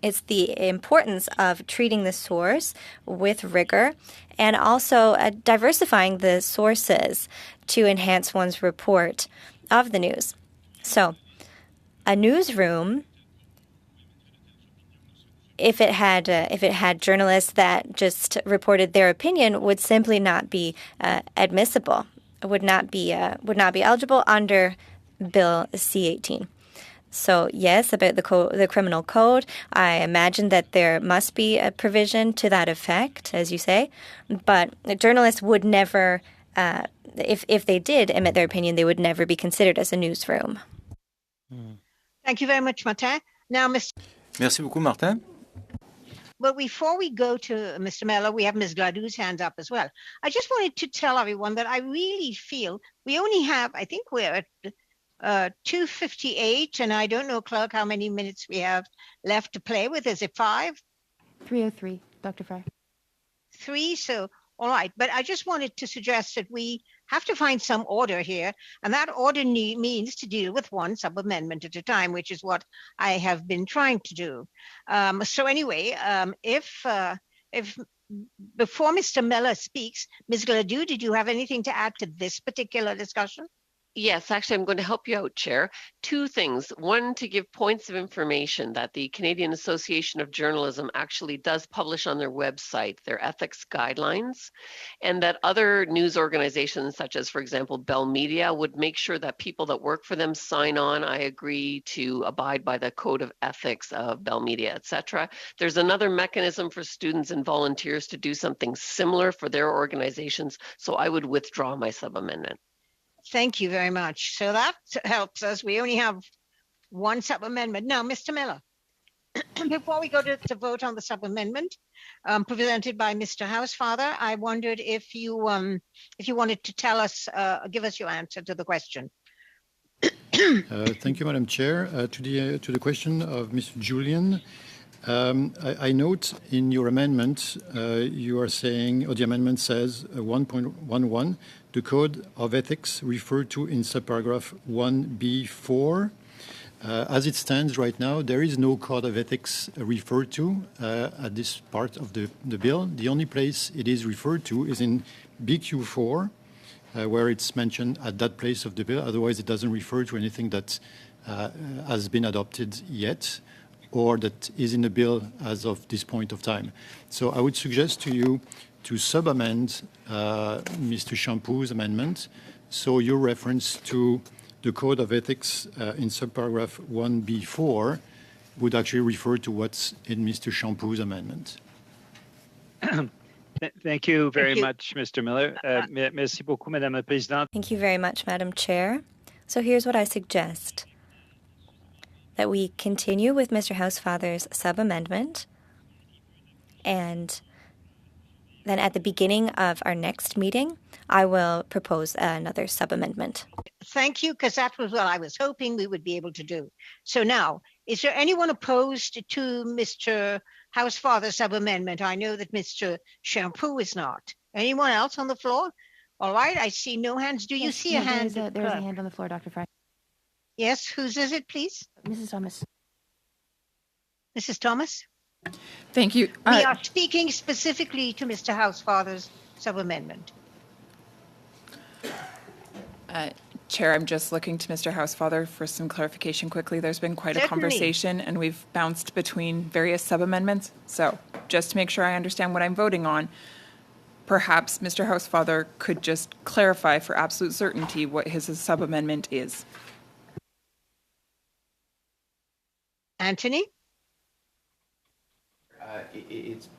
it's the importance of treating the source with rigor and also diversifying the sources to enhance one's report of the news. So a newsroom, if it had journalists that just reported their opinion, would simply not be admissible. Would not be eligible under Bill C-18. So yes, about the criminal code, I imagine that there must be a provision to that effect, as you say. But journalists would never, if they did emit their opinion, they would never be considered as a newsroom. Thank you very much, Martin. Now, Mr. Merci beaucoup, Martin. Well, before we go to Mr. Mello, we have Ms. Gladou's hand up as well. I just wanted to tell everyone that I really feel we only have, I think we're at 2:58, and I don't know, Clerk, how many minutes we have left to play with. Is it 5? 3:03, Dr. Frey. 3, so all right. But I just wanted to suggest that we have to find some order here, and that order means to deal with one sub-amendment at a time, which is what I have been trying to do. So anyway, if before Mr. Miller speaks, Ms. Gladou, did you have anything to add to this particular discussion? Yes, actually, I'm going to help you out, Chair. Two things. One, to give points of information that the Canadian Association of Journalism actually does publish on their website their ethics guidelines, and that other news organizations, such as, for example, Bell Media, would make sure that people that work for them sign on, I agree to abide by the code of ethics of Bell Media, etc. There's another mechanism for students and volunteers to do something similar for their organizations, so I would withdraw my sub-amendment. Thank you very much. So that helps us. We only have one sub-amendment. Now, Mr. Miller, before we go to vote on the sub-amendment presented by Mr. Housefather, I wondered if you wanted to tell us, give us your answer to the question. Thank you, Madam Chair. To the question of Mr. Julian, I note in your amendment, you are saying, or the amendment says 1.11, the Code of Ethics referred to in subparagraph 1B4. As it stands right now, there is no Code of Ethics referred to at this part of the bill. The only place it is referred to is in BQ4, where it's mentioned at that place of the bill. Otherwise, it doesn't refer to anything that has been adopted yet or that is in the bill as of this point of time. So I would suggest to you to sub-amend Mr. Champoux' amendment. So your reference to the Code of Ethics in subparagraph 1B4 would actually refer to what's in Mr. Champoux' amendment. Thank you very much, Mr. Miller. Merci beaucoup, Madame la Présidente. Thank you very much, Madam Chair. So here's what I suggest. That we continue with Mr. Housefather's sub-amendment, and then at the beginning of our next meeting, I will propose another sub-amendment. Thank you, because that was what I was hoping we would be able to do. So now, is there anyone opposed to Mr. Housefather's sub-amendment? I know that Mr. Champoux is not. Anyone else on the floor? All right, I see no hands. Do you see a hand? There's a hand on the floor, Dr. Fry. Yes, whose is it, please? Mrs. Thomas. Mrs. Thomas? Thank you. We are speaking specifically to Mr. Housefather's sub-amendment. Chair, I'm just looking to Mr. Housefather for some clarification quickly. There's been quite a conversation, and we've bounced between various sub-amendments. So just to make sure I understand what I'm voting on, perhaps Mr. Housefather could just clarify for absolute certainty what his sub-amendment is. Anthony?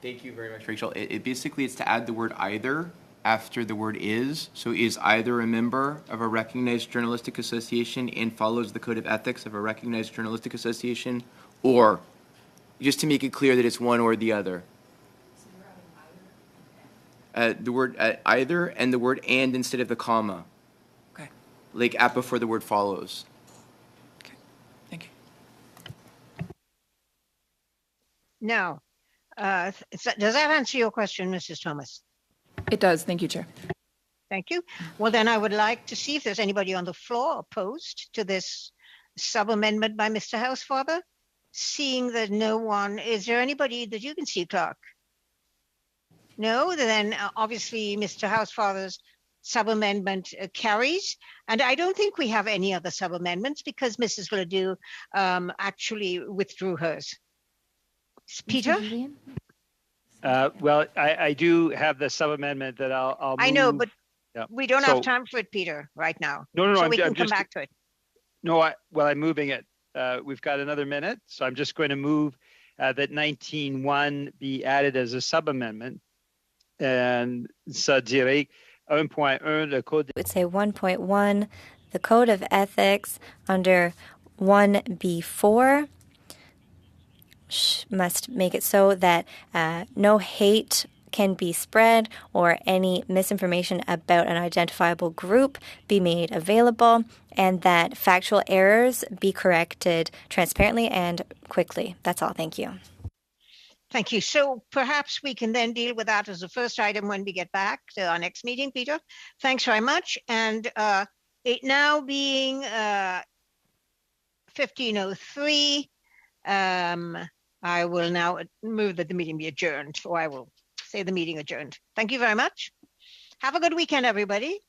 Thank you very much, Rachel. Basically, it's to add the word either after the word is. So is either a member of a recognized journalistic association and follows the code of ethics of a recognized journalistic association, or just to make it clear that it's one or the other. The word either and the word and instead of the comma. Okay. Like at before the word follows. Okay. Thank you. Now, does that answer your question, Mrs. Thomas? It does. Thank you, Chair. Thank you. Well, then I would like to see if there's anybody on the floor opposed to this sub-amendment by Mr. Housefather. Seeing that no one, is there anybody that you can see, Clark? No, then obviously Mr. Housefather's sub-amendment carries. And I don't think we have any other sub-amendments because Mrs. Ledoux actually withdrew hers. Peter? Well, I do have the sub-amendment that I'll move. I know, but we don't have time for it, Peter, right now. No, so we can come back to it. No, I'm moving it. We've got another minute, so I'm just going to move that 19.1 be added as a sub-amendment. And ça dirait 1.1, le code. It would say 1.1, the Code of Ethics under 1B4 must make it so that no hate can be spread or any misinformation about an identifiable group be made available, and that factual errors be corrected transparently and quickly. That's all. Thank you. Thank you. So perhaps we can then deal with that as the first item when we get back to our next meeting, Peter. Thanks very much. And it now being 15:03, I will now move that the meeting be adjourned, or I will say the meeting adjourned. Thank you very much. Have a good weekend, everybody.